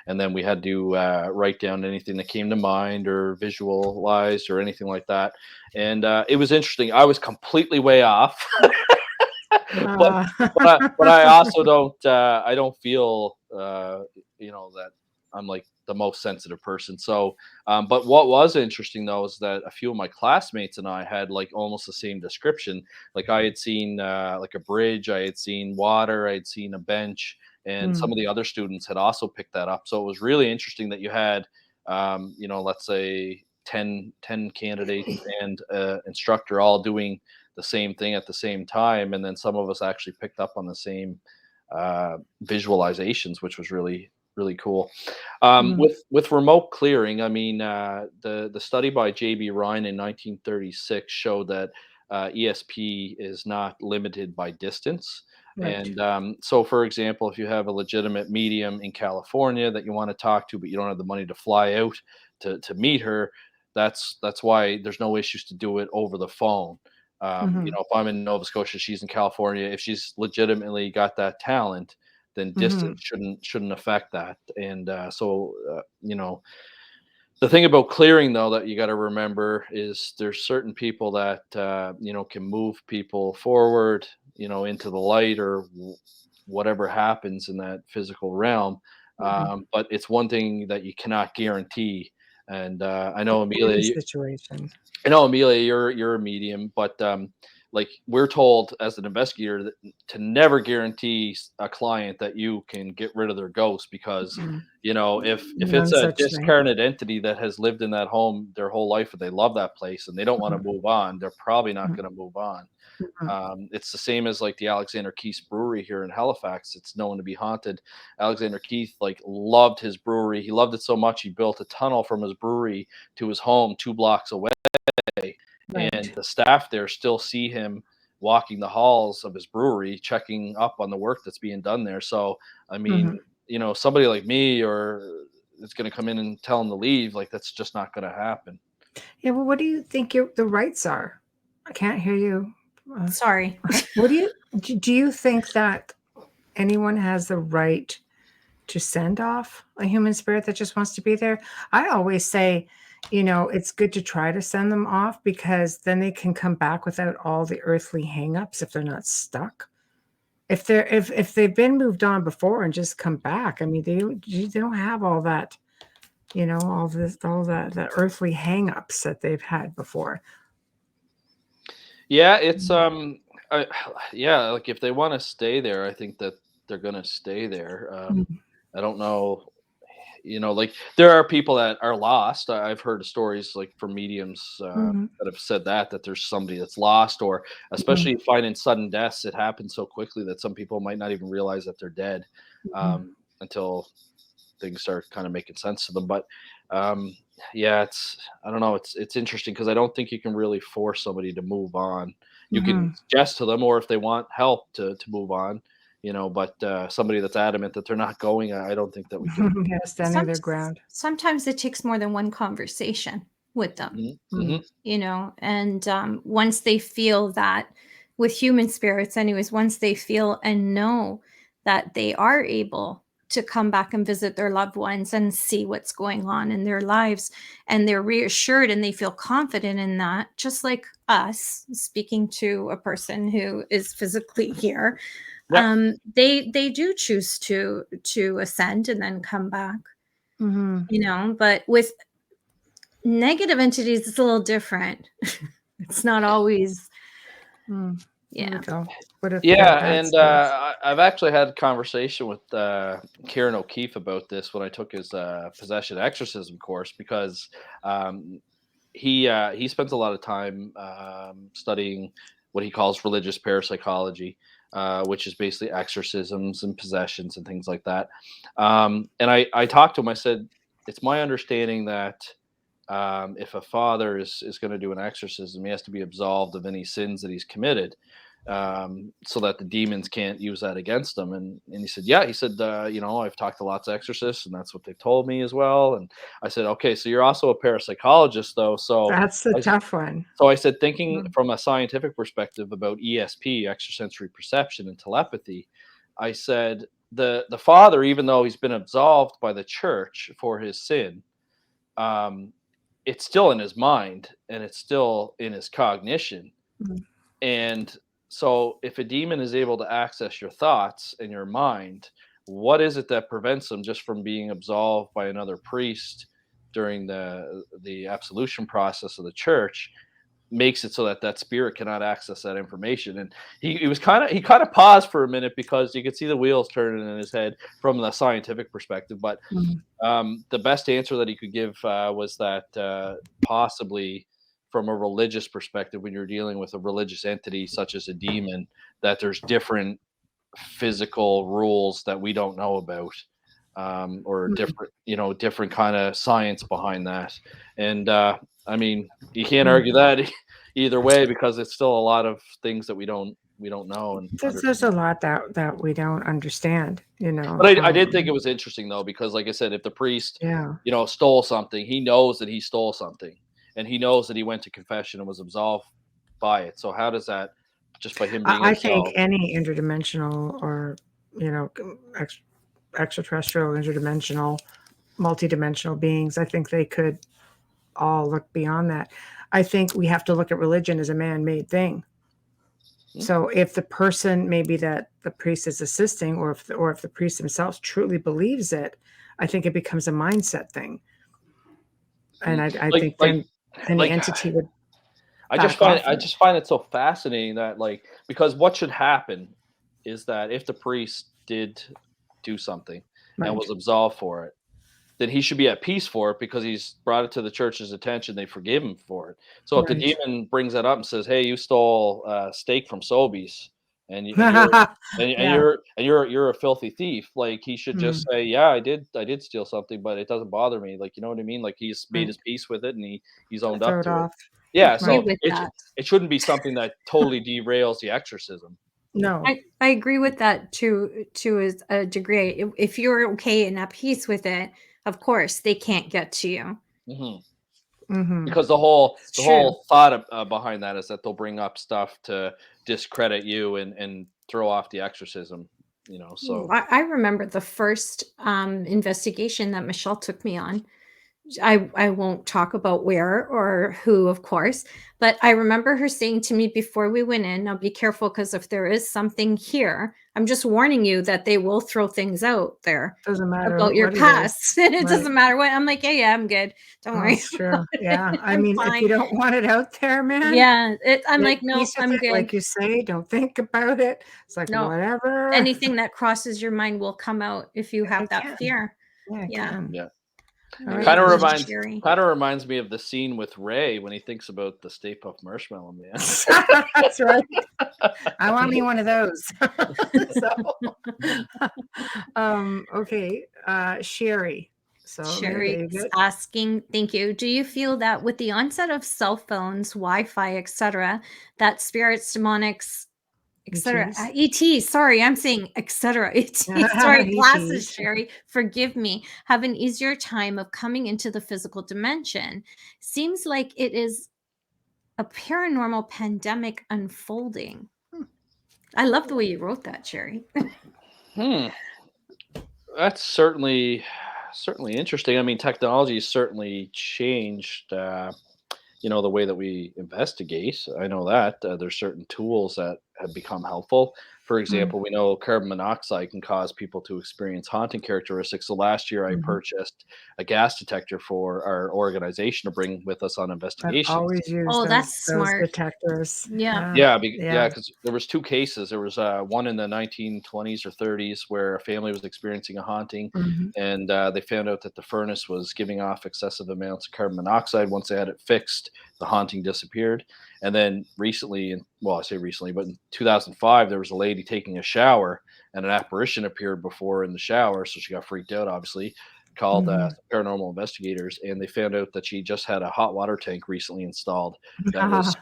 And then we had to write down anything that came to mind or visualized or anything like that. And it was interesting. I was completely way off. but Uh, but I also don't feel that I'm like the most sensitive person. So but what was interesting though is that a few of my classmates and I had like almost the same description. Like I had seen like a bridge, I had seen water, I had seen a bench, and some mm, of the other students had also picked that up. So it was really interesting that you had let's say 10 candidates and instructor all doing the same thing at the same time, and then some of us actually picked up on the same visualizations, which was really cool. mm, With remote clearing, I mean, the study by J.B. Rhine in 1936 showed that ESP is not limited by distance. right. And so, for example, if you have a legitimate medium in California that you want to talk to, but you don't have the money to fly out to meet her, that's why there's no issues to do it over the phone. Mhm, If I'm in Nova Scotia, she's in California. If she's legitimately got that talent, then distance mhm, shouldn't affect that. And the thing about clearing though that you got to remember is there's certain people that can move people forward, into the light or whatever happens in that physical realm. mhm. But it's one thing that you cannot guarantee. And Any situation. you're a medium, but like we're told as an investigator to never guarantee a client that you can get rid of their ghost because Mm, if none it's a such thing. discarnate entity that has lived in that home their whole life and they love that place and they don't want to Mhm, move on, they're probably not mhm, going to move on. mhm, It's the same as like the Alexander Keith's brewery here in Halifax. It's known to be haunted. Alexander Keith like loved his brewery. He loved it so much he built a tunnel from his brewery to his home 2 blocks away, and right. the staff there still see him walking the halls of his brewery, checking up on the work that's being done there. So, I Mhm. mean, somebody like me or is going to come in and tell him to leave. Like that's just not going to happen. Yeah, well, what do you think the rights are? I can't hear you. Uh, Sorry. what do you think that anyone has the right to send off a human spirit that just wants to be there? I always say, it's good to try to send them off because then they can come back without all the earthly hangups if they're not stuck. If they've been moved on before and just come back, I mean, they don't have all that, all that earthly hangups that they've had before. Yeah, it's I, yeah, like if they want to stay there, I think that they're going to stay there. Mhm, I don't know. Like there are people that are lost. I've heard stories like from mediums mhm, that have said that there's somebody that's lost, or mhm, especially finding sudden deaths. It happens so quickly that some people might not even realize that they're dead mhm, until things start kind of making sense to them. But yeah, I don't know. It's interesting because I don't think you can really force somebody to move on. You Mm-hmm. can suggest to them, or if they want help to move on, but somebody that's adamant that they're not going, I don't think that we can. Yeah, standing their ground. Sometimes it takes more than one conversation with them, Mm-hmm. and once they feel that, with human spirits anyways, once they feel and know that they are able to come back and visit their loved ones and see what's going on in their lives, and they're reassured and they feel confident in that, just like us speaking to a person who is physically here, Yeah. they do choose to ascend and then come back. Mm-hmm. But with negative entities, it's a little different. It's not always. There Yeah. we go. What if Yeah, bad and spirits? I've actually had a conversation with Kieran O'Keefe about this when I took his possession exorcism course, because he spends a lot of time studying what he calls religious parapsychology, which is basically exorcisms and possessions and things like that. And I talked to him. I said, it's my understanding that if a father is going to do an exorcism, he has to be absolved of any sins that he's committed, so that the demons can't use that against him. And he said, yeah, he said, I've talked to lots of exorcists, and that's what they told me as well. And I said, okay, so you're also a parapsychologist, though. That's the tough one. So I said, thinking from a scientific perspective about ESP, extrasensory perception, and telepathy, I said the father, even though he's been absolved by the church for his sin, it's still in his mind and it's still in his cognition. And so if a demon is able to access your thoughts and your mind, what is it that prevents them just from being absolved by another priest during the absolution process of the church? Makes it so that that spirit cannot access that information. And he kind of paused for a minute, because you could see the wheels turning in his head from the scientific perspective. But the best answer that he could give was that possibly from a religious perspective, when you're dealing with a religious entity such as a demon, that there's different physical rules that we don't know about, or different kind of science behind that. And I mean, you can't argue that either way, because it's still a lot of things that we don't know. And there's a lot that we don't understand, But I did think it was interesting, though, because, like I said, if the priest, stole something, he knows that he stole something, and he knows that he went to confession and was absolved by it. So how does that, just by him being I absolved? think any interdimensional or extraterrestrial, interdimensional, multidimensional beings, I think they could all look beyond that. I think we have to look at religion as a man-made thing. So if the person, maybe that the priest is assisting, or if the priest himself truly believes it, I think it becomes a mindset thing. And I think then any entity would. I just find it so fascinating that, because what should happen is that if the priest did do something and was absolved for it, then he should be at peace for it, because he's brought it to the church's attention. They forgive him for it. So if the demon brings that up and says, "Hey, you stole steak from Sobeys, and you're a filthy thief," he should just say, "Yeah, I did steal something, but it doesn't bother me." You know what I mean? He's made his peace with it, and he's owned up to it. Yeah, so it shouldn't be something that totally derails the exorcism. No, I agree with that to a degree. If you're okay and at peace with it, of course they can't get to you. Because the whole thought behind that is that they'll bring up stuff to discredit you and throw off the exorcism. So I remember the first investigation that Michelle took me on. I won't talk about where or who, of course, but I remember her saying to me before we went in, "Now be careful, because if there is something here, I'm just warning you that they will throw things out there doesn't matter about your past." And it doesn't matter what. I'm like, yeah, I'm good. Don't worry. That's true. Yeah. I mean, if you don't want it out there, man. Yeah. I'm like, no, I'm good. Like you say, don't think about it. It's like, no, whatever. Anything that crosses your mind will come out if you have that fear. Yeah. It kind of reminds me of the scene with Ray when he thinks about the Stay Puft Marshmallow Man. That's right. I want me one of those. Okay, Sherry. So Sherry's David. asking, thank you. Do you feel that with the onset of cell phones, Wi-Fi, etc., that spirits, demonics, etc., ETs, sorry, I'm saying etc., ETs, sorry, glasses, Sherry, forgive me, have an easier time of coming into the physical dimension? Seems like it is a paranormal pandemic unfolding. I love the way you wrote that, Sherry. That's certainly interesting. I mean, technology has certainly changed, the way that we investigate. I know that there's certain tools that have become helpful. For example, we know carbon monoxide can cause people to experience haunting characteristics. So last year, I purchased a gas detector for our organization to bring with us on I've investigations. always used Oh, that's those smart. detectors. Yeah. Yeah, because there was two cases. There was one in the 1920s or 30s where a family was experiencing a haunting, and they found out that the furnace was giving off excessive amounts of carbon monoxide. Once they had it fixed, the haunting disappeared. And then recently, well, I say recently, but in 2005, there was a lady taking a shower, and an apparition appeared before her in the shower, so she got freaked out, obviously. Called paranormal investigators, and they found out that she just had a hot water tank recently installed that was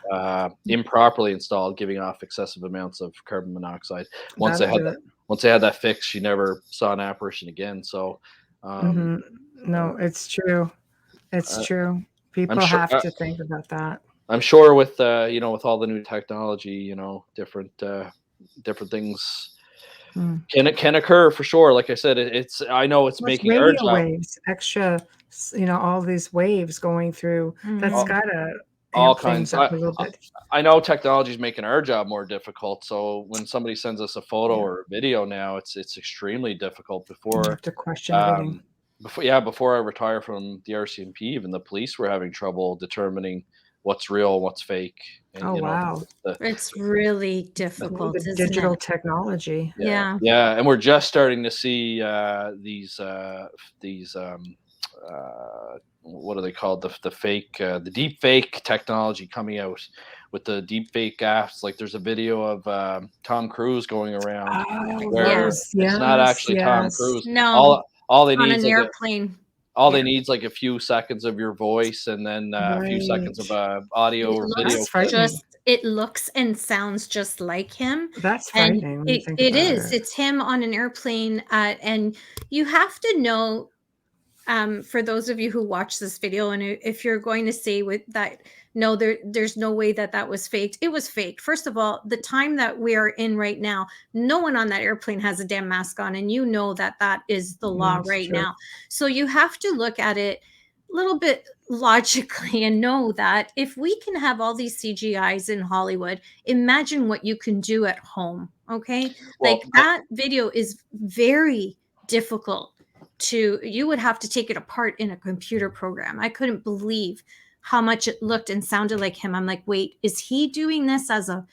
improperly installed, giving off excessive amounts of carbon monoxide. Once they had that fixed, she never saw an apparition again. So, no, it's true. It's true. People sure, have to think about that. I'm sure with with all the new technology, different things can occur for sure. Like I said, I know it's making our radio job. waves, extra, all these waves going through. That's gotta all amp things kinds. up a little bit. I know technology is making our job more difficult. So when somebody sends us a photo or a video now, it's extremely difficult. You have to question everything. Before I retire from the RCMP, even the police were having trouble determining what's real, what's fake. And, Oh, wow. It's really difficult, The isn't digital it? technology. Yeah. And we're just starting to see these what are they called, the fake the deep fake technology coming out with the deep fake apps. Like there's a video of Tom Cruise going around where it's not actually Tom Cruise. No, all they on need an is airplane. they need is like a few seconds of your voice, and then a few seconds of audio or video. It looks and sounds just like him. That's frightening. And it is. It's him on an airplane, and you have to know. For those of you who watch this video, and if you're going to say with that, no, there's no way that was faked. It was faked. First of all, the time that we are in right now, no one on that airplane has a damn mask on, and that is the law now. So you have to look at it a little bit logically and know that if we can have all these CGIs in Hollywood, imagine what you can do at home. Okay, that video is very difficult. You would have to take it apart in a computer program. I couldn't believe how much it looked and sounded like him. I'm like, wait, is he doing this as a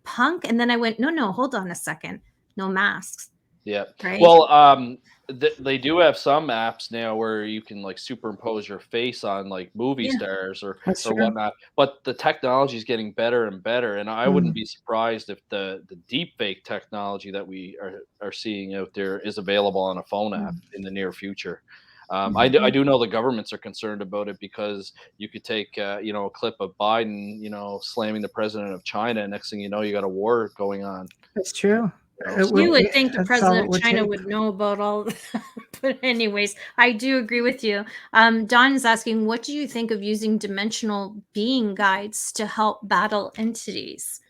punk? And then I went, no, hold on a second. No masks. Yeah. Right? Well, they do have some apps now where you can like superimpose your face on like movie stars or whatnot. But the technology is getting better and better, and I wouldn't be surprised if the deep fake technology that we are seeing out there is available on a phone app in the near future. I do know the governments are concerned about it because you could take a clip of Biden slamming the president of China, and next thing you know, you got a war going on. That's true. You would think the president of China would know about all that. But anyways, I do agree with you. Don is asking, what do you think of using dimensional being guides to help battle entities?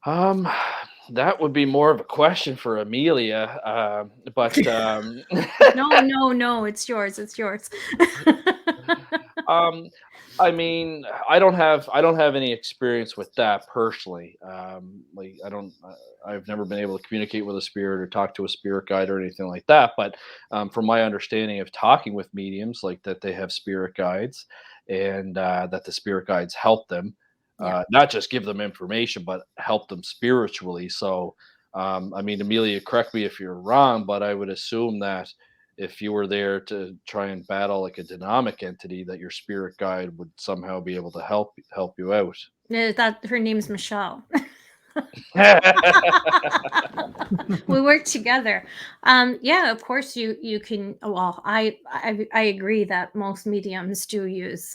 That would be more of a question for Amelia, but no, it's yours. I mean, I don't have any experience with that personally. I've never been able to communicate with a spirit or talk to a spirit guide or anything like that. But from my understanding of talking with mediums, like that they have spirit guides, and that the spirit guides help them, not just give them information, but help them spiritually. So, I mean, Amelia, correct me if you're wrong, but I would assume that if you were there to try and battle like a dynamic entity, that your spirit guide would somehow be able to help you out. That her name's Michelle. We work together. Yeah, of course you can. Well, I agree that most mediums do use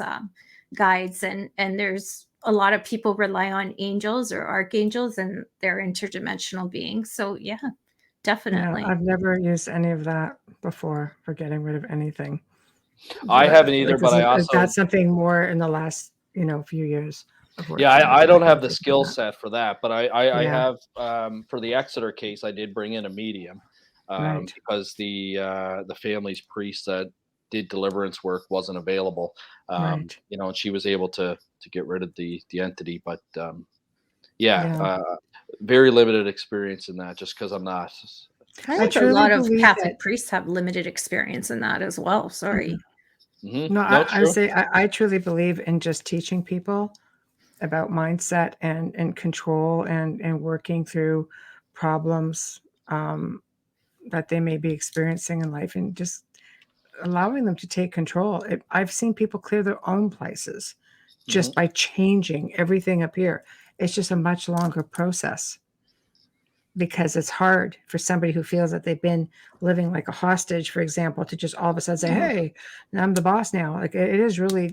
guides, and there's a lot of people rely on angels or archangels, and they're interdimensional beings. So yeah, Yeah, definitely. I've never used any of that before for getting rid of anything. I But haven't either, like, but I that's also, something more in the last, few years of yeah, working with I don't have the psychology for skill that. set for that, but I Yeah, have, for the Exeter case, I did bring in a medium, right, because the family's priest that did deliverance work wasn't available, right. and she was able to get rid of the entity, but yeah, Yeah, very limited experience in that, just because I'm not. I I think a truly lot of believe Catholic it. priests have limited experience in that as well. Mhm. Sorry. No, No, it's I true. say I truly believe in just teaching people about mindset and control and working through problems um, that they may be experiencing in life and just allowing them to take control. I've seen people clear their own places Hmm. just by changing everything up here. It's just a much longer process because it's hard for somebody who feels that they've been living like a hostage, for example, to just all of a sudden say, "Hey, I'm the boss now." Like it is really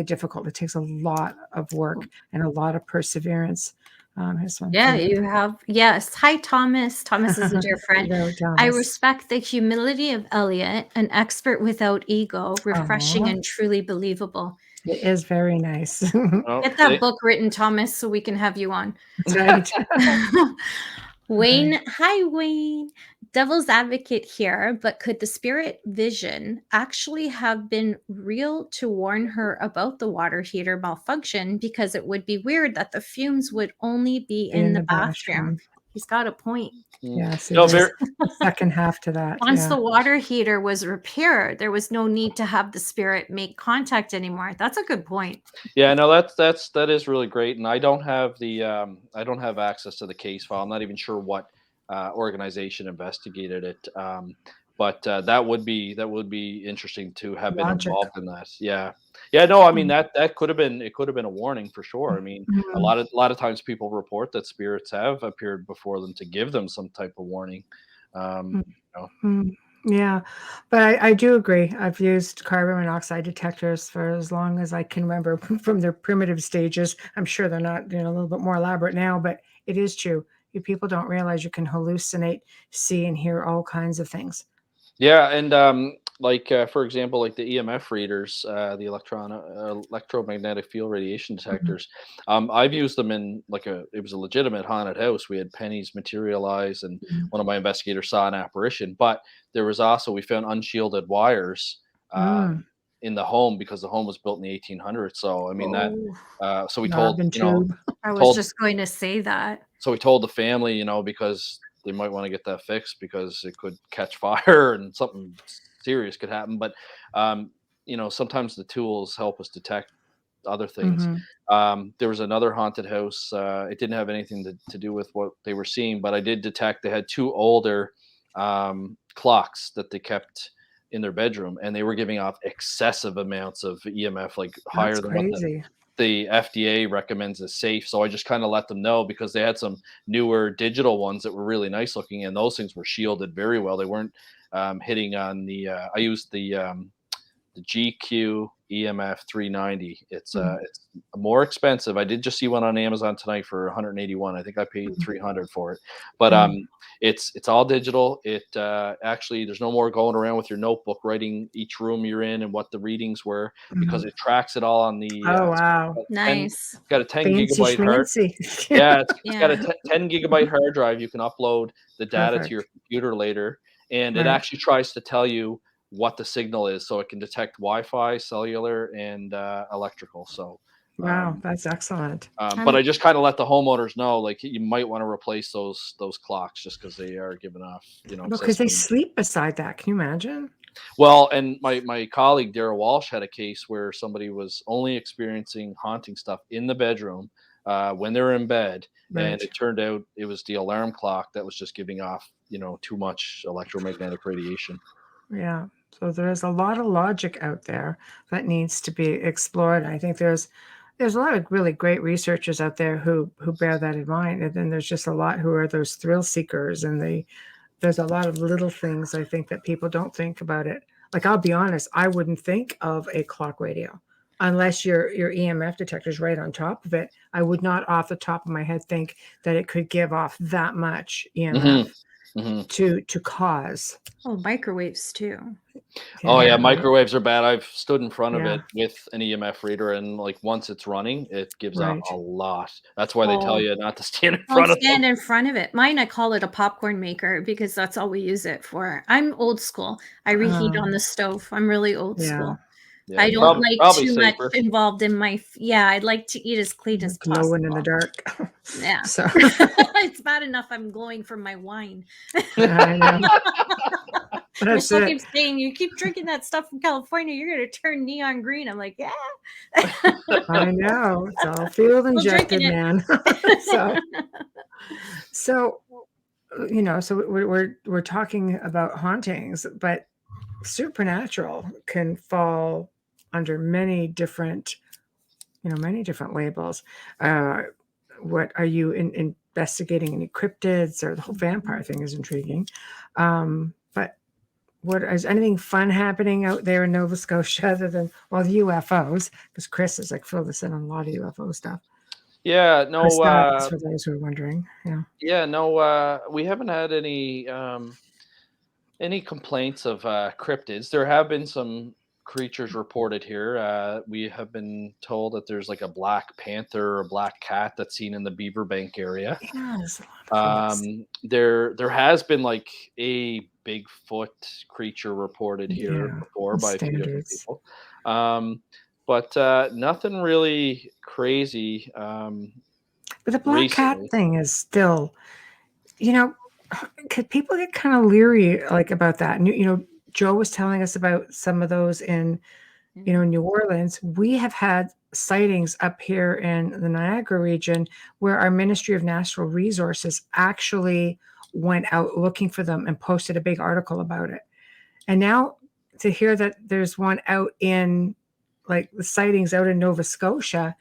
difficult. It takes a lot of work and a lot of perseverance. Here's one for Yeah, you. you have. Yes. Hi, Thomas. Thomas is a dear friend. Hello, I Thomas. respect the humility of Elliott, an expert without ego, refreshing Oh, and truly believable. it is very nice. Oh, Get that book written, Thomas, so we can have you on. That's right. Wayne, hi, Wayne. Devil's advocate here, but could the spirit vision actually have been real to warn her about the water heater malfunction? Because it would be weird that the fumes would only be Be in in the the bathroom. bathroom. He's got a point. Yeah, see, no, very. there's a second half to that. Once Yeah. the water heater was repaired, there was no need to have the spirit make contact anymore. That's a good point. Yeah, no, that is really great, and I don't have access to the case file. I'm not even sure what organization investigated it, but that would be interesting to have been Logic. involved in that. Yeah, yeah, no, I mean Mm, that could have been it could have been a warning for sure. I mean, mm, a lot of times people report that spirits have appeared before them to give them some type of warning. Um, mm, you know. mm. Yeah, but I do agree. I've used carbon monoxide detectors for as long as I can remember from their primitive stages. I'm sure they're not, a little bit more elaborate now, but it is true. You people don't realize you can hallucinate, see, and hear all kinds of things. Yeah, and like for example, like the EMF readers, the electromagnetic field radiation Mhm, detectors. I've used them in like it was a legitimate haunted house. We had pennies materialize, and mhm. one of my investigators saw an apparition. But there was also we found unshielded wires Mm. in the home because the home was built in the 1800s. So I mean that. Oh, So we told Knob and tube. I was told just going to say that. so we told the family, because they might want to get that fixed because it could catch fire and something serious could happen. But um, sometimes the tools help us detect other things. Mhm. There was another haunted house. It didn't have anything to do with what they were seeing, but I did detect they had two older clocks that they kept in their bedroom, and they were giving off excessive amounts of EMF, like That's higher than what crazy. the FDA recommends is safe. So I just kind of let them know because they had some newer digital ones that were really nice looking, and those things were shielded very well. They weren't hitting on the. I used the GQ EMF 390. Mm, It's more expensive. I did just see one on Amazon tonight for 181. I think I paid mm, 300 for it. But mm. it's all digital. It actually there's no more going around with your notebook writing each room you're in and what the readings were because Mhm. it tracks it all on the Oh, wow. 10 Nice. got a 10 Fancy gigabyte hard. schmancy. Yeah, it's got a Yeah. 10 gigabyte hard drive. You can upload the data to your Perfect. computer later, and it Right. actually tries to tell you what the signal is, so it can detect Wi-Fi, cellular, and electrical. So, Wow, um, that's excellent. but Um, I just kind of let the homeowners know, like you might want to replace those clocks just because they are giving off, Because they excessive. sleep beside that. Can you imagine? Well, and my colleague Dara Walsh had a case where somebody was only experiencing haunting stuff in the bedroom when they were in bed, and Right. it turned out it was the alarm clock that was just giving off, too much electromagnetic radiation. Yeah. So there's a lot of logic out there that needs to be explored. I think there's there's a lot of really great researchers out there who bear that in mind, and then there's just a lot who are those thrill seekers, and there's a lot of little things I think that people don't think about it. Like, I'll be honest, I wouldn't think of a clock radio unless your EMF detector is right on top of it. I would not off the top of my head think that it could give off that much EMF to cause. Oh, microwaves too. Oh yeah, right? microwaves are bad. I've stood in front of Yeah. it with an EMF reader, and like once it's running, it gives out Right. a lot. That's why they tell Oh. you not to stand in front Don't of them. stand in front of it. Mine, I call it a popcorn maker because that's all we use it for. I'm old school. I reheat on the stove. I'm really old Yeah. school. Yeah, I don't like probably too much safer. involved in my. Yeah, I'd like to eat as clean as possible. Glowing in the dark. Yeah. So It's bad enough I'm glowing from my wine. I know. That's Michelle it. keeps saying, you keep drinking that stuff from California, you're going to turn neon green. I'm like, yeah. I know. It's all field Still injected, drinking it. man. So you know, so we're talking about hauntings, but supernatural can fall under many different labels. What are you investigating? Any cryptids? Or the whole vampire thing is intriguing. But what is anything fun happening out there in Nova Scotia other than the UFOs? Because Chris is like filled us in on a lot of UFO stuff. Yeah, no, Chris Dobbs, for those who are wondering. yeah, no, we haven't had any complaints of cryptids. There have been some creatures reported here. We have been told that there's like a black panther or a black cat that's seen in the Beaverbank area. Yes, a lot of things. There has been like a Bigfoot creature reported here before by a few different people. But nothing really crazy. But the black cat recently. thing is still, could people get kind of leery like about that? And, Joe was telling us about some of those in, New Orleans. We have had sightings up here in the Niagara region where our Ministry of Natural Resources actually went out looking for them and posted a big article about it. And now to hear that there's one out in, like, the sightings out in Nova Scotia,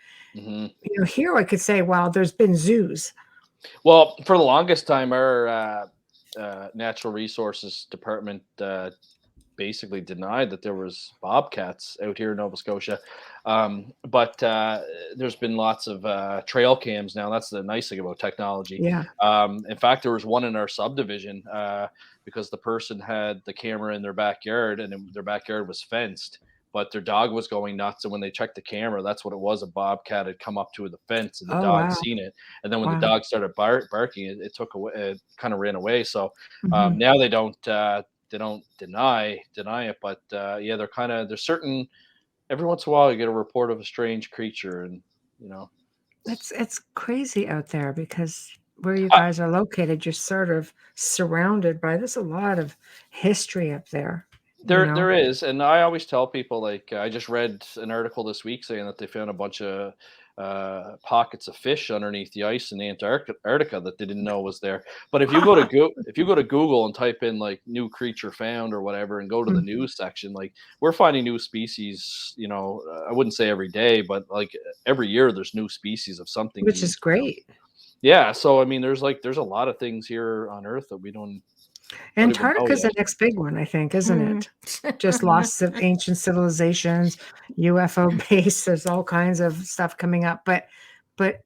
here I could say, wow, there's been zoos. Well, for the longest time, our natural resources department basically denied that there was bobcats out here in Nova Scotia. But there's been lots of trail cams now. That's the nice thing about technology. Yeah. In fact, there was one in our subdivision because the person had the camera in their backyard, and their backyard was fenced. But their dog was going nuts, and when they checked the camera, that's what it was. A bobcat had come up to the fence, and the dog seen it. And then when the dog started barking, it took away. It kind of ran away. So now they don't deny it, but yeah, they're kind of, there's certain, every once in a while you get a report of a strange creature, and it's crazy out there because where you guys are located, you're sort of surrounded by, there's a lot of history up there. There is, and I always tell people, like, I just read an article this week saying that they found a bunch of pockets of fish underneath the ice in Antarctica that they didn't know was there. But if you go to Google and type in like new creature found or whatever, and go to the news section, like, we're finding new species. I wouldn't say every day, but like every year there's new species of something, which is great. Yeah, so I mean, there's a lot of things here on Earth that we don't. Antarctica is the next big one, I think, isn't it? Just lost of ancient civilizations, UFO base. There's all kinds of stuff coming up, but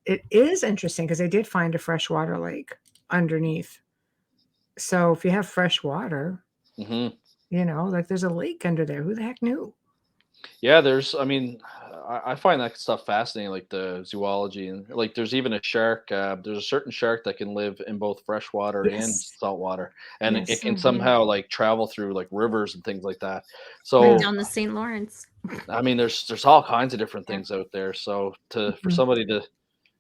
it is interesting because they did find a freshwater lake underneath. So if you have fresh water, like, there's a lake under there. Who the heck knew? Yeah, I find that stuff fascinating, like the zoology, and like there's even a shark. There's a certain shark that can live in both freshwater and saltwater, and it can somehow like travel through like rivers and things like that. So down the St. Lawrence. I mean, there's all kinds of different things out there. So for somebody to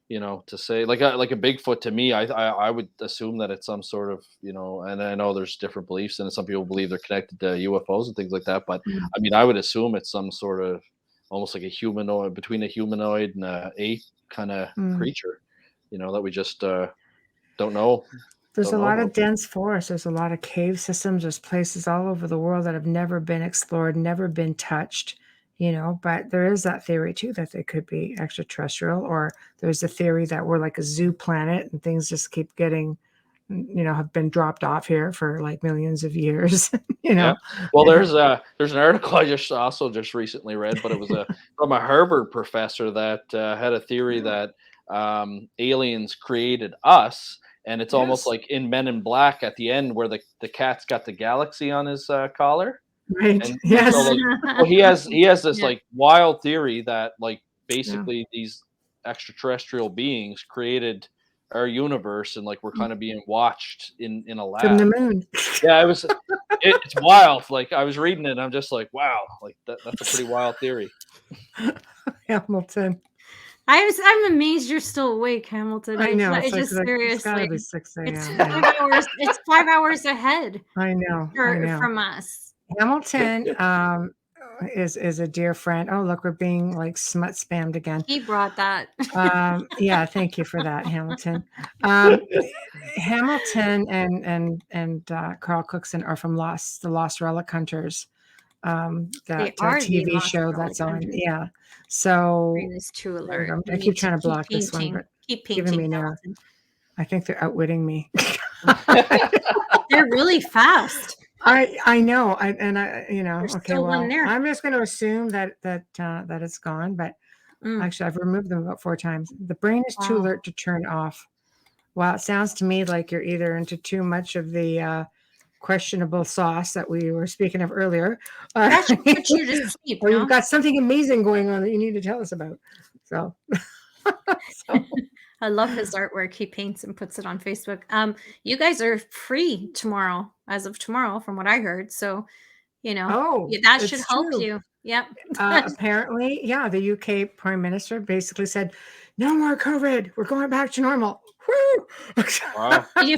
to say like a Bigfoot, to me, I would assume that it's some sort of, and I know there's different beliefs, and some people believe they're connected to UFOs and things like that. But I mean, I would assume it's some sort of almost like a humanoid, between a humanoid and a ape kind of creature, that we just don't know. There's a lot of dense forest. There's a lot of cave systems. There's places all over the world that have never been explored, never been touched. but there is that theory too that they could be extraterrestrial, or there's a theory that we're like a zoo planet and things just keep getting, have been dropped off here for like millions of years. Yeah. Well, there's an article I just recently read, but it was from a Harvard professor that had a theory that aliens created us, and it's almost Yes. like in Men in Black at the end where the cat's got the galaxy on his collar. Right. And Yes. so like, well, he has this Yeah. like wild theory that like Yeah. basically these extraterrestrial beings created our universe, and like we're kind of being watched in a From the lab. moon. Yeah, it's wild. Like I was reading it, and I'm just like, wow, like that's a pretty wild theory. Hamilton. I'm amazed you're still awake, Hamilton. I know. It's just it's seriously. gotta be 6 It's a.m. 5 hours. It's 5 hours ahead I know. from us. Hamilton is a dear friend. Oh, look, we're being like smut spammed again. He brought that. Yeah, thank you for that, Hamilton. Hamilton and Carl Cookson are from the Lost Relic Hunters. That are the TV Lost show Relic that's on. Hunters. Yeah. So Greatness to alert. I You keep need trying to block keep this one, painting. but Keep giving painting, me no. Hamilton. I think they're outwitting me. They're really fast. I know. There's Okay, still one well, there. I'm just going to assume that it's gone, but actually I've removed them about 4 times. The brain is too Wow. alert to turn off. Well, it sounds to me like you're either into too much of the questionable sauce that we were speaking of earlier, That should put you to sleep, or no? you've got something amazing going on that you need to tell us about. So, I love his artwork. He paints and puts it on Facebook. You guys are free tomorrow, as of tomorrow, from what I heard. So, that should it's help true. you. Yep. Apparently, yeah, the UK Prime Minister basically said, "No more COVID. We're going back to normal." Woo! Wow. Don't you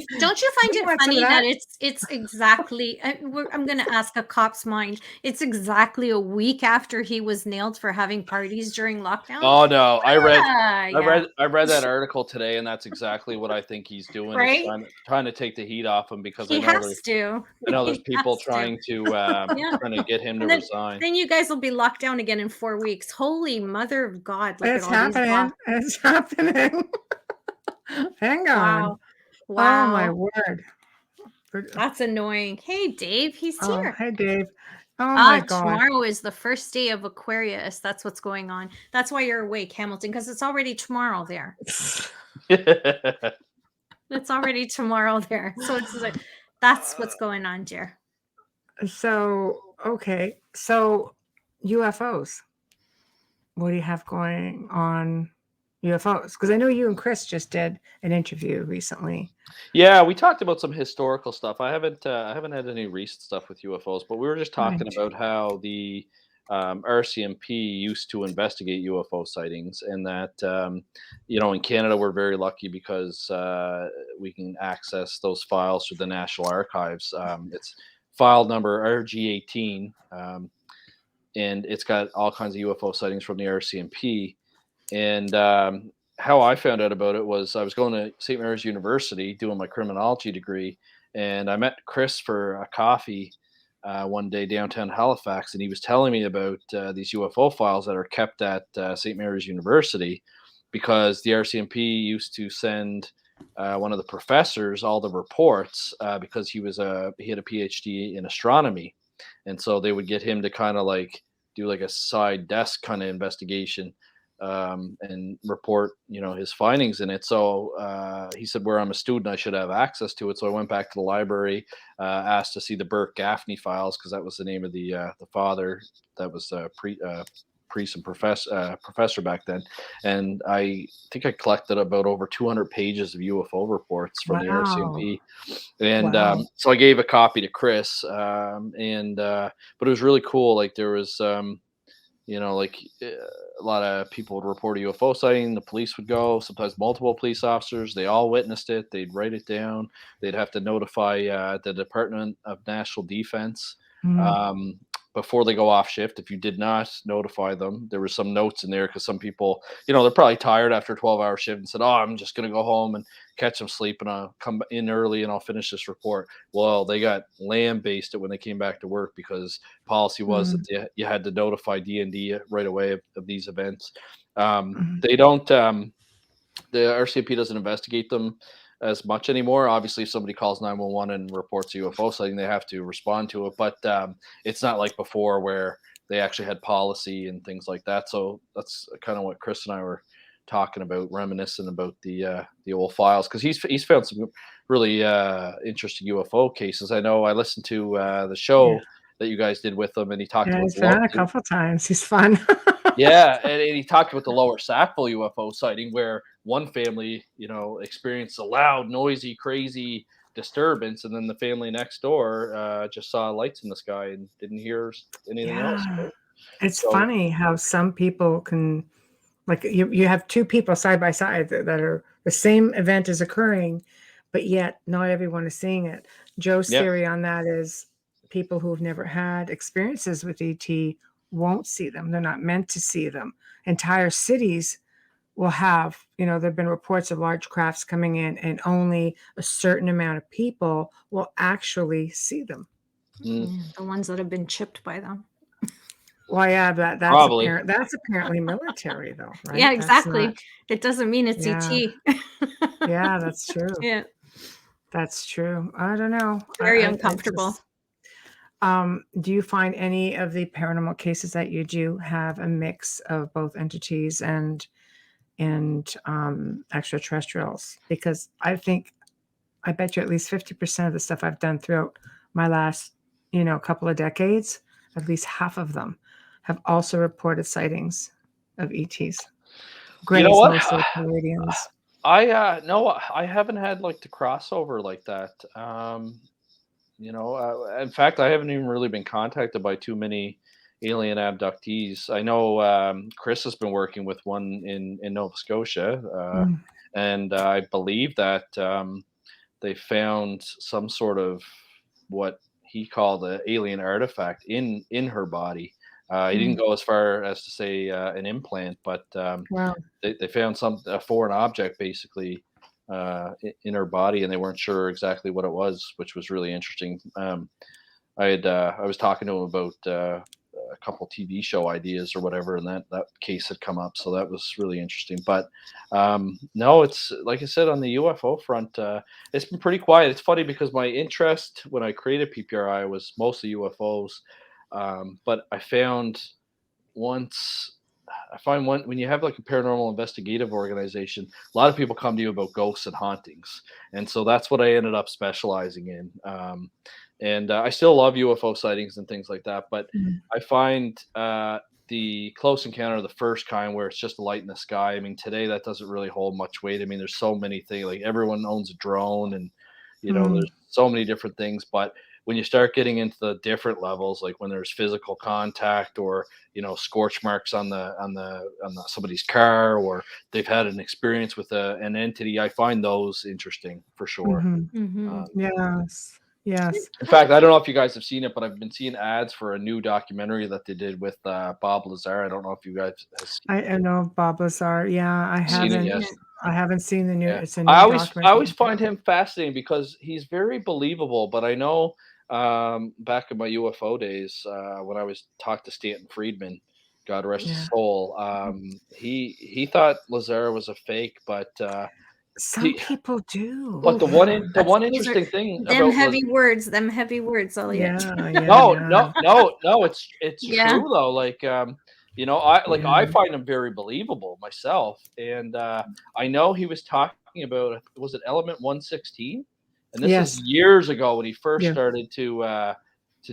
find You it want some funny of that that? it's exactly? I'm going to ask a cop's mind. It's exactly a week after he was nailed for having parties during lockdown. Oh no, I read that Yeah. article today, and that's exactly what I think he's doing. Right? Is trying to take the heat off him, because He I know has to. there's He people has to. trying to Yeah. trying to get him to And then, resign. then you guys will be locked down again in 4 weeks. Holy mother of God! Look It's at all these happening. It's happening. Hang on. Wow. Oh my word. That's annoying. Hey, Dave, he's Oh, here. hey Dave. Oh my God. Tomorrow is the first day of Aquarius. That's what's going on. That's why you're awake, Hamilton, because it's already tomorrow there. It's already tomorrow there. So it's like, that's what's going on, dear. So, okay. So UFOs. What do you have going on UFOs? Because I know you and Chris just did an interview recently. Yeah, we talked about some historical stuff. I haven't had any recent stuff with UFOs, but we were just talking Right. about how the RCMP used to investigate UFO sightings, and that in Canada we're very lucky because we can access those files through the National Archives. It's file number RG18, and it's got all kinds of UFO sightings from the RCMP. And how I found out about it was I was going to St. Mary's University doing my criminology degree, and I met Chris for a coffee one day downtown Halifax, and he was telling me about these UFO files that are kept at St. Mary's University, because the RCMP used to send one of the professors all the reports, because he had a PhD in astronomy, and so they would get him to kind of like do like a side desk kind of investigation, and report, his findings in it. So he said, where I'm a student, I should have access to it. So I went back to the library, asked to see the Burke Gaffney files, because that was the name of the father that was priest and professor back then. And I think I collected about over 200 pages of UFO reports from the RCMP. And so I gave a copy to Chris, but it was really cool. Like there was a lot of people would report a UFO sighting. The police would go, sometimes multiple police officers. They all witnessed it. They'd write it down. They'd have to notify the Department of National Defense. before they go off shift, if you did not notify them, there were some notes in there because some people, they're probably tired after a 12-hour shift and said, "Oh, I'm just going to go home and catch some sleep and I'll come in early and I'll finish this report." Well, they got lamb-basted when they came back to work because policy was that you had to notify D&D right away of these events. They don't, the RCMP doesn't investigate them as much anymore. Obviously, if somebody calls 911 and reports a UFO sighting, they have to respond to it. But it's not like before where they actually had policy and things like that. So that's kind of what Chris and I were talking about, reminiscent about the old files, because he's found some really interesting UFO cases. I know I listened to the show that you guys did with him, and he talked about he's been on a couple times. He's fun. and he talked about the Lower Sackville UFO sighting, where one family, experienced a loud, noisy, crazy disturbance, and then the family next door just saw lights in the sky and didn't hear anything else. Right? It's funny how some people can, like, you have two people side by side that are the same event is occurring, but yet not everyone is seeing it. Joe's theory on that is people who've never had experiences with ET won't see them. They're not meant to see them. Entire cities will have, there have been reports of large crafts coming in and only a certain amount of people will actually see them. The ones that have been chipped by them. Well, yeah, that's apparently military though, right? Yeah, exactly. It doesn't mean it's ET. Yeah, that's true. Yeah. That's true. I don't know. Very uncomfortable. Do you find any of the paranormal cases that you do have a mix of both entities and extraterrestrials? Because I bet you at least 50% of the stuff I've done throughout my last, couple of decades, at least half of them have also reported sightings of ETs. Greys, mostly Canadians. I haven't had like the crossover like that. In fact, I haven't even really been contacted by too many alien abductees. I know Chris has been working with one in Nova Scotia, and I believe that they found some sort of what he called an alien artifact in her body. He didn't go as far as to say an implant, but they found a foreign object basically in her body, and they weren't sure exactly what it was, which was really interesting. I was talking to him about a couple TV show ideas or whatever, and that case had come up, so that was really interesting. But no, it's like I said, on the UFO front, it's been pretty quiet. It's funny because my interest when I created PPRI was mostly UFOs, but I find when you have like a paranormal investigative organization, a lot of people come to you about ghosts and hauntings, and so that's what I ended up specializing in. And I still love UFO sightings and things like that, but I find the close encounter of the first kind, where it's just a light in the sky. I mean, today that doesn't really hold much weight. I mean, there's so many things, like everyone owns a drone, and there's so many different things. But when you start getting into the different levels, like when there's physical contact, or scorch marks on somebody's car, or they've had an experience with an entity, I find those interesting for sure. Yes. In fact, I don't know if you guys have seen it, but I've been seeing ads for a new documentary that they did with Bob Lazar. I don't know if you guys have seen it. I know Bob Lazar. Yeah, I haven't. Yes. I haven't seen the new. Yeah. It's a new I documentary. always find him fascinating because he's very believable. But I know back in my UFO days, when I was talked to Stanton Friedman, God rest his soul, he thought Lazar was a fake, but some people do. But the one interesting thing them heavy words, Elliott. No, it's true though. Like I find him very believable myself, and I know he was talking about, was it Element 116, and this is years ago when he first started to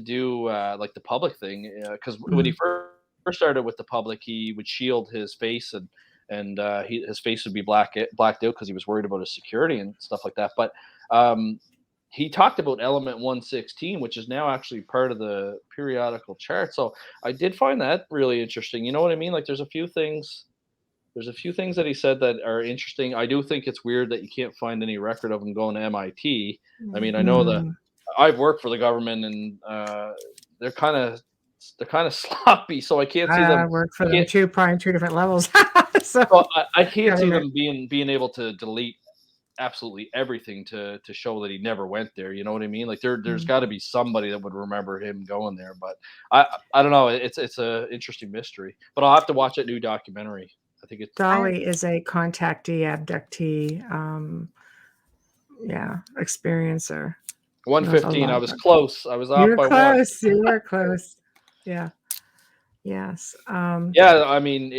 do like the public thing, because when he first started with the public, he would shield his face, and his face would be blacked out because he was worried about his security and stuff like that. But he talked about Element 116, which is now actually part of the periodical chart. So I did find that really interesting. You know what I mean? Like there's a few things that he said that are interesting. I do think it's weird that you can't find any record of him going to MIT. I mean, I know that I've worked for the government, and they're kind of they're kind of sloppy, so I can't see I them. work for I them can't. too, probably in 2 different levels. So So I can't see government. them being able to delete absolutely everything to show that he never went there. You know what I mean? Like there's Mm. got to be somebody that would remember him going there. But I don't know. It's a interesting mystery. But I'll have to watch that new documentary. I think it's Dolly is a contactee, abductee, experiencer. Knows a 1:15. lot I was about. close. I was off You're by one. close. You were close. Yeah. Yes. Yeah, I mean,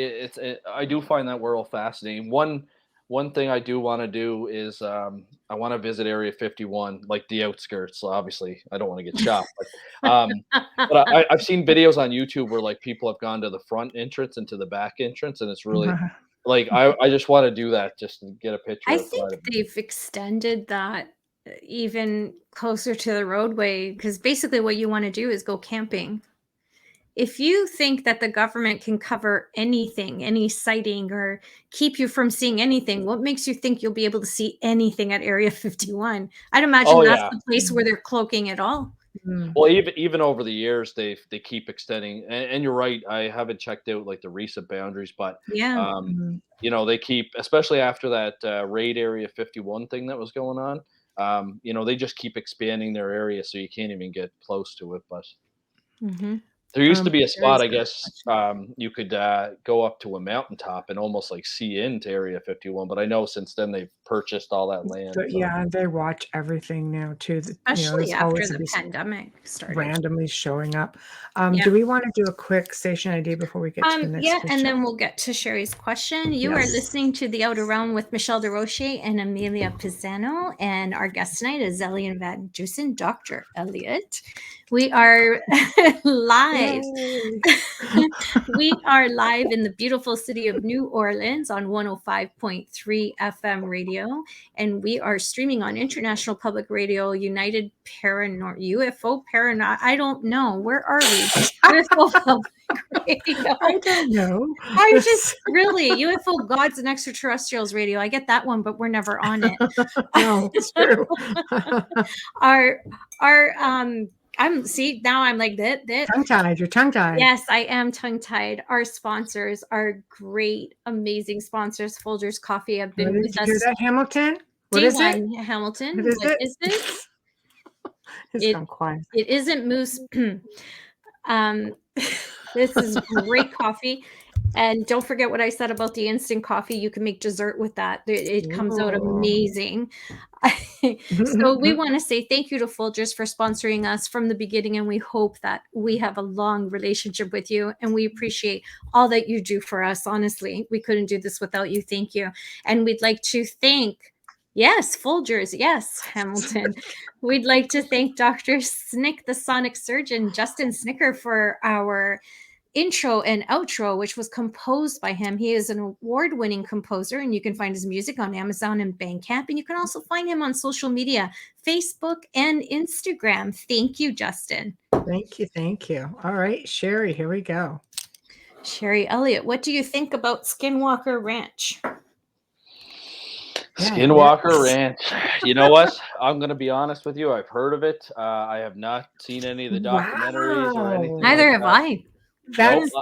I do find that world fascinating. One thing I do want to do is I want to visit Area 51, like the outskirts. So obviously, I don't want to get shot, but I've seen videos on YouTube where like people have gone to the front entrance and to the back entrance, and it's really like I just want to do that just to get a picture I think outside of it. they've extended that even closer to the roadway, because basically what you want to do is go camping. If you think that the government can cover anything, any sighting, or keep you from seeing anything, what makes you think you'll be able to see anything at Area 51? I'd imagine Oh that's yeah. the place where they're cloaking it all. Mm. Well, even over the years, they keep extending, and you're right. I haven't checked out like the recent boundaries, but Yeah. Mhm. they keep, especially after that raid Area 51 thing that was going on. They just keep expanding their area, so you can't even get close to it. But Mm-hmm. there used to be a There spot, is I good guess, question. you could go up to a mountaintop and almost like see into Area 51. But I know since then they've purchased all that land. But So yeah, they watch everything now too. Especially There's after always the these pandemic started. randomly showing up. Yeah. Do we want to do a quick station ID before we get to the next Yeah, and question? then we'll get to Sherry's question. You are Yes. listening to The Outer Realm with Michelle DeRoche and Amelia Pisano, and our guest tonight is Elliott Van Dusen, Dr. Elliott. We are live. Yay. We are live in the beautiful city of New Orleans on 105.3 FM radio, and we are streaming on International Public Radio, United UFO Paranormal. I don't know. Where are we? UFO Public Radio. I don't know. I just really UFO Gods and Extraterrestrials Radio. I get that one, but we're never on it. No, it's true. our I'm like that. Tongue-tied. You're tongue-tied. Yes, I am tongue-tied. Our sponsors are great, amazing sponsors. Folgers Coffee have been Did with you us. hear that, Hamilton? What is it? D1 Hamilton. What is it? Is this? It's gone quiet. It isn't Moose. This is great coffee. And don't forget what I said about the instant coffee. You can make dessert with that. It comes out amazing. So we want to say thank you to Folgers for sponsoring us from the beginning. And we hope that we have a long relationship with you. And we appreciate all that you do for us. Honestly, we couldn't do this without you. Thank you. And we'd like to thank, yes, Folgers. Yes, Hamilton. We'd like to thank Dr. Snick, the sonic surgeon, Justin Snicker, for our intro and outro, which was composed by him. He is an award-winning composer, and you can find his music on Amazon and Bandcamp, and you can also find him on social media, Facebook and Instagram. Thank you, Justin. Thank you. All right, Sherry, here we go. Sherry Elliott, what do you think about Skinwalker Ranch? Skinwalker Ranch. You know what? I'm going to be honest with you. I've heard of it. I have not seen any of the documentaries or anything. Neither have I. That's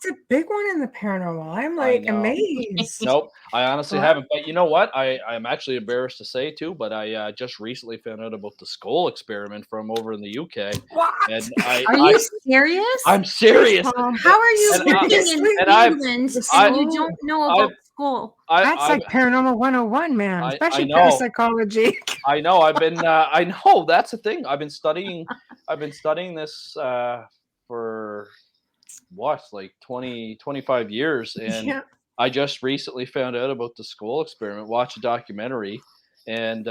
a big one in the paranormal. I'm like amazed. Nope, I honestly haven't. But you know what? I'm actually embarrassed to say too, but I just recently found out about the skull experiment from over in the UK. What? And are you serious? I'm serious. How are you living in England and you don't know about skull? That's like paranormal 101, man. Especially parapsychology. I know. I know. That's the thing. I've been studying this for what, like 25 years, and I just recently found out about the skull experiment, watched a documentary, and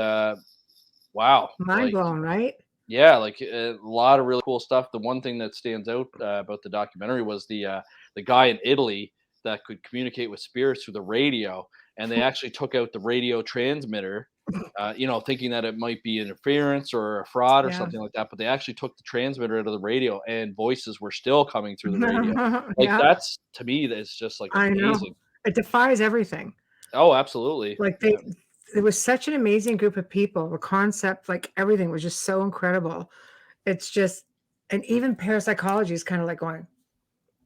wow, mind blown, right? Yeah, like a lot of really cool stuff. The one thing that stands out about the documentary was the guy in Italy that could communicate with spirits through the radio, and they actually took out the radio transmitter, thinking that it might be interference or a fraud or something like that. But they actually took the transmitter out of the radio, and voices were still coming through the radio. Like that's, to me, that's just like amazing. I know. It defies everything. Oh, absolutely. Like it was such an amazing group of people. The concept, like everything was just so incredible. It's just, And even parapsychology is kind of like going,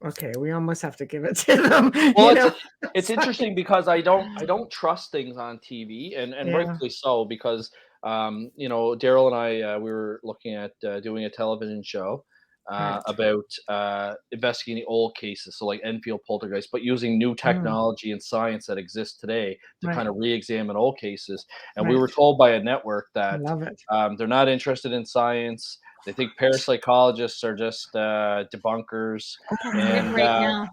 okay, we almost have to give it to them. Well, it's interesting because I don't trust things on TV, and Yeah, rightfully so, because Daryl and I, we were looking at doing a television show right. about investigating old cases, so like Enfield poltergeist, but using new Mm, technology and science that exists today to right, kind of re-examine old cases. And we were right. told by a network I that love it. they're not interested in science. They think parapsychologists are just debunkers, That's it and right now.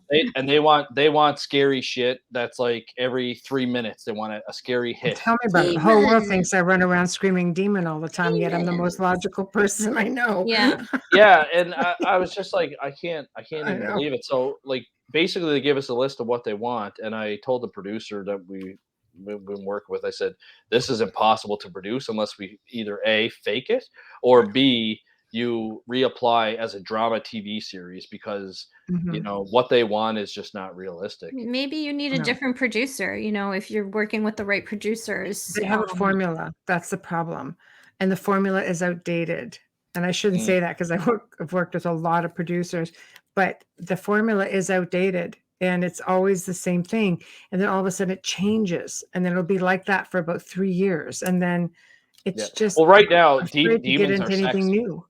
they want scary shit that's like every 3 minutes they want a scary hit. Tell me about it. The whole world Demon. thinks I run around screaming demon all the time, yet I'm the most Demons. logical person I know. Yeah. Yeah, and I was just like, I can't I even know. believe it. So like basically they give us a list of what they want, and I told the producer that we've been working with, I said, this is impossible to produce unless we either A, fake it, or B, you reapply as a drama TV series, because Mhm. what they want is just not realistic. Maybe you need a No. different producer, if you're working with the right producers. They have a formula. That's the problem. And the formula is outdated. And I shouldn't Mm, say that because I've worked with a lot of producers, but the formula is outdated and it's always the same thing. And then all of a sudden it changes. And then it'll be like that for about 3 years. And then yeah. it's just, Well, right now, I'm afraid to get demons are into anything sexy. new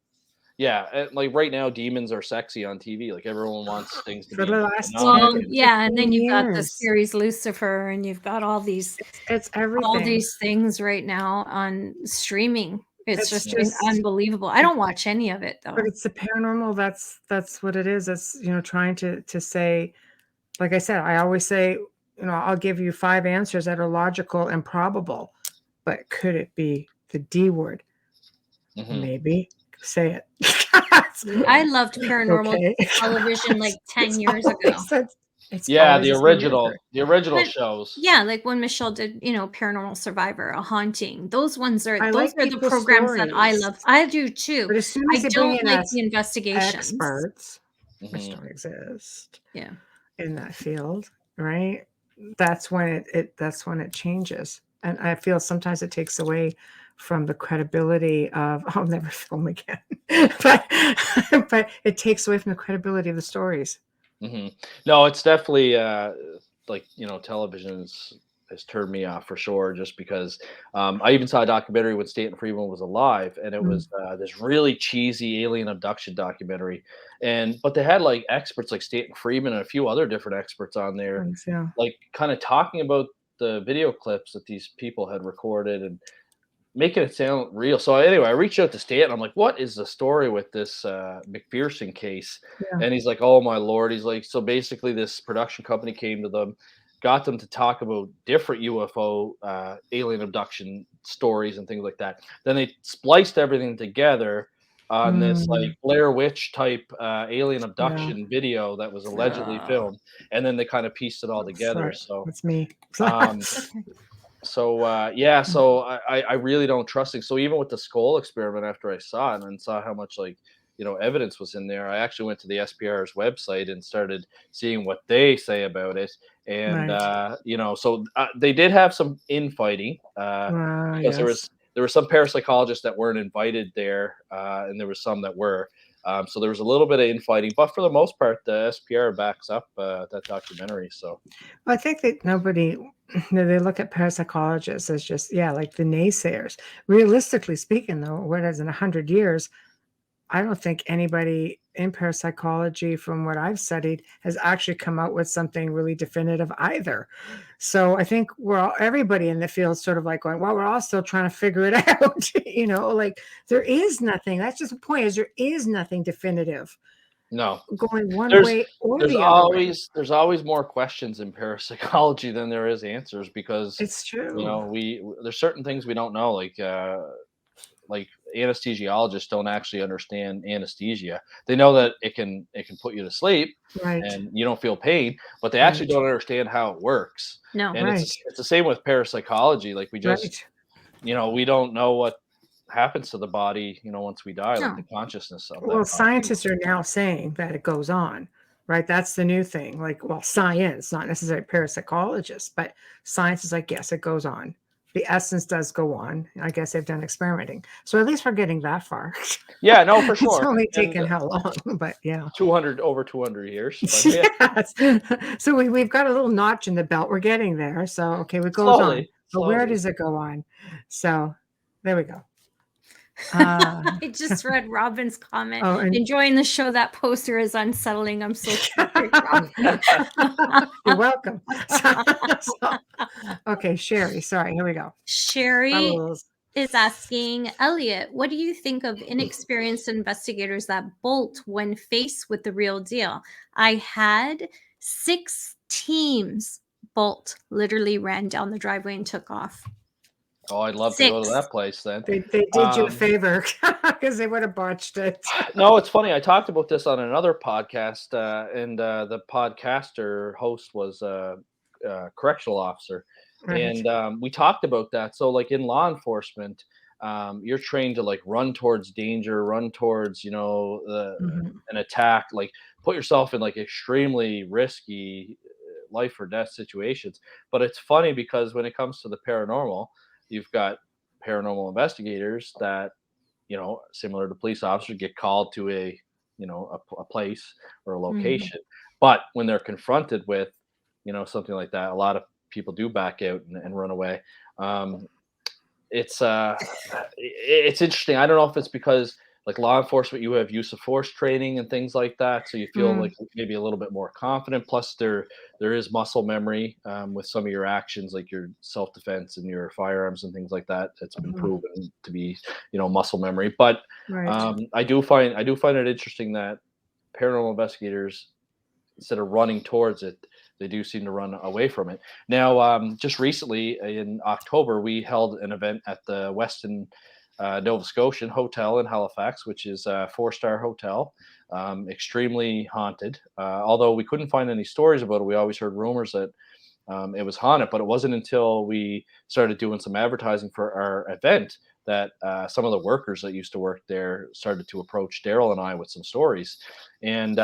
Yeah, like right now, demons are sexy on TV. Like everyone wants things to for be the last Well, demonic, 10, and yeah, and then 15 you've got the years. series Lucifer, and you've got It's all everything. these things right now on streaming. It's It's just been just, unbelievable. I don't watch any of it but though. it's the paranormal. That's what it is. It's, trying to say, like I said, I always say, I'll give you 5 answers that are logical and probable, but could it be the D word? hmm Maybe. Say it. I loved paranormal Okay. television like 10 It's years ago. always that it's yeah, always the the same original, answer. the original But shows. yeah, like when Michelle did, Paranormal Survivor, A Haunting. I Those like are the people's programs that I stories, love. I do too. but as soon as I they bring don't in like us the investigations. experts, which hmm don't exist Yeah. in that field, right? That's when it changes. And I feel sometimes it takes away from the credibility of I'll never film again. but but it takes away from the credibility of the stories. hmm No, it's definitely like television has turned me off for sure. Just because I even saw a documentary when Stanton Friedman was alive, and it Mm, was this really cheesy alien abduction documentary, but they had like experts like Stanton Friedman and a few other different experts on there, thanks, yeah. like kind of talking about the video clips that these people had recorded and making it sound real. So anyway, I reached out to Stanton. I'm like, "What is the story with this McPherson case?" Yeah. And he's like, "Oh my lord!" He's like, "So basically, this production company came to them, got them to talk about different UFO alien abduction stories and things like that. Then they spliced everything together on this like Mm, Blair Witch type alien yeah. abduction video that was allegedly Uh, filmed, and then they kind of pieced it all together." Sorry. So. That's me. Um, okay. yeah, so I really don't trust it. So even with the skull experiment, after I saw it and saw how much like evidence was in there, I actually went to the SPR's website and started seeing what they say about it. And Right. so they did have some infighting because there Yes. was there were some parapsychologists that weren't invited there, and there was some that were. So there was a little bit of infighting, but for the most part, the SPR backs up that documentary. So. Well, I think that they look at parapsychologists as just, yeah, like the naysayers. Realistically speaking, though, whereas in 100 years, I don't think anybody in parapsychology, from what I've studied, has actually come out with something really definitive either. So I think everybody in the field sort of like going, well, we're all still trying to figure it out. Like there is nothing. That's just the point, is there is nothing definitive No, going one there's way or there's the other way. always more questions in parapsychology than there is answers, because It's true. there's certain things we don't know, like anesthesiologists don't actually understand anesthesia. They know that it can put you to sleep Right. and you don't feel pain, but they actually Right. don't understand how it works. No. And Right. it's the same with parapsychology. Like Right. we don't know what happens to the body, once we die, like No. the consciousness of Well, that body. scientists are now saying that it goes on, right? That's the new thing. Like, well, science, not necessarily parapsychologists, but science is like, yes, it goes on the essence does go on. I guess they've done experimenting. So at least we're getting that far. Yeah, no, for sure. It's only taken how long, but yeah. over 200 years. But yeah. Yes. So we've got a little notch in the belt. We're getting there. So, okay, it goes on. But where does it go on? So there we go. I just read Robin's comment. Enjoying the show. That poster is unsettling. I'm so sorry. You're welcome. Okay, Sherry. Sorry, here we go. Sherry is asking, Elliott, what do you think of inexperienced investigators that bolt when faced with the real deal? I had 6 teams bolt, literally ran down the driveway and took off. Oh, I'd love to go to that place then. They did you a favor because they would have botched it. No, it's funny. I talked about this on another podcast, and the podcaster host was a correctional officer. Right. And we talked about that. So like in law enforcement, you're trained to like run towards danger, run towards, an attack, like put yourself in like extremely risky life or death situations. But it's funny because when it comes to the paranormal, you've got paranormal investigators that, similar to police officers, get called to a place or a location. But when they're confronted with, something like that, a lot of people do back out and run away. It's interesting. I don't know if it's because like law enforcement, you have use of force training and things like that, so you feel like maybe a little bit more confident. Plus, there is muscle memory with some of your actions, like your self-defense and your firearms and things like that. It's been proven to be, muscle memory. But I do find it interesting that paranormal investigators, instead of running towards it, they do seem to run away from it. Now, just recently in October, we held an event at the Westin Nova Scotia Hotel in Halifax, which is a 4-star hotel, extremely haunted. Although we couldn't find any stories about it, we always heard rumors that it was haunted. But it wasn't until we started doing some advertising for our event that some of the workers that used to work there started to approach Daryl and I with some stories. And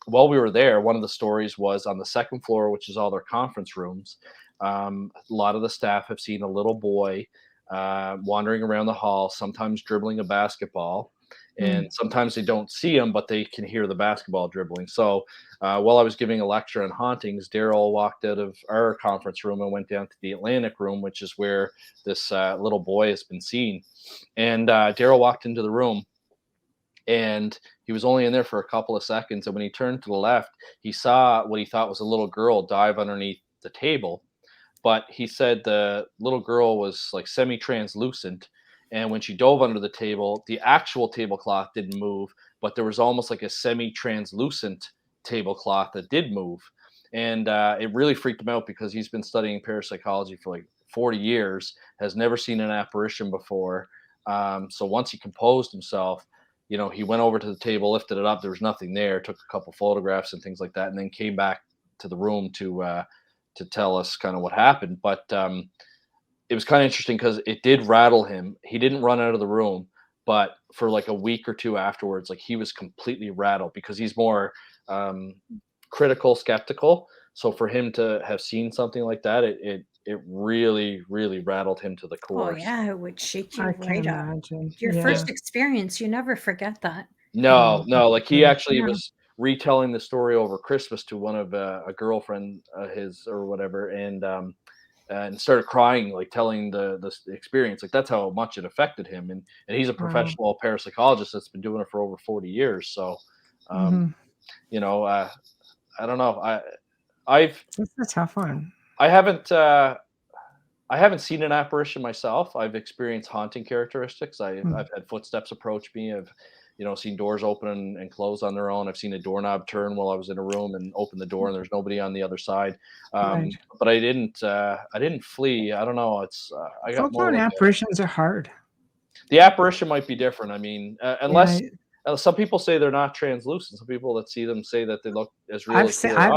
while we were there, one of the stories was on the 2nd floor, which is all their conference rooms. A lot of the staff have seen a little boy wandering around the hall, sometimes dribbling a basketball, and sometimes they don't see him, but they can hear the basketball dribbling. So while I was giving a lecture on hauntings, Daryl walked out of our conference room and went down to the Atlantic room, which is where this little boy has been seen. And Daryl walked into the room, and he was only in there for a couple of seconds. And when he turned to the left, he saw what he thought was a little girl dive underneath the table. But he said the little girl was like semi-translucent. And when she dove under the table, the actual tablecloth didn't move, but there was almost like a semi-translucent tablecloth that did move. And it really freaked him out because he's been studying parapsychology for like 40 years, has never seen an apparition before. So once he composed himself, he went over to the table, lifted it up. There was nothing there, took a couple photographs and things like that, and then came back to the room to tell us kind of what happened. But it was kind of interesting because it did rattle him. He didn't run out of the room, but for like a week or two afterwards, like he was completely rattled because he's more critical, skeptical. So for him to have seen something like that, it really, really rattled him to the core. Oh yeah, it would shake you right up. Your first experience, you never forget that. No, like he actually was retelling the story over Christmas to one of a girlfriend his or whatever, and started crying, like telling the experience. Like that's how much it affected him. And he's a professional parapsychologist that's been doing it for over 40 years. So, I don't know. It's a tough one. I haven't seen an apparition myself. I've experienced haunting characteristics. I've had footsteps approach me. I've seen doors open and close on their own. I've seen a doorknob turn while I was in a room and open the door and there's nobody on the other side. But I didn't flee. I don't know. It's I got more. Apparitions are hard. The apparition might be different. I mean, unless some people say they're not translucent. Some people that see them say that they look as real. I've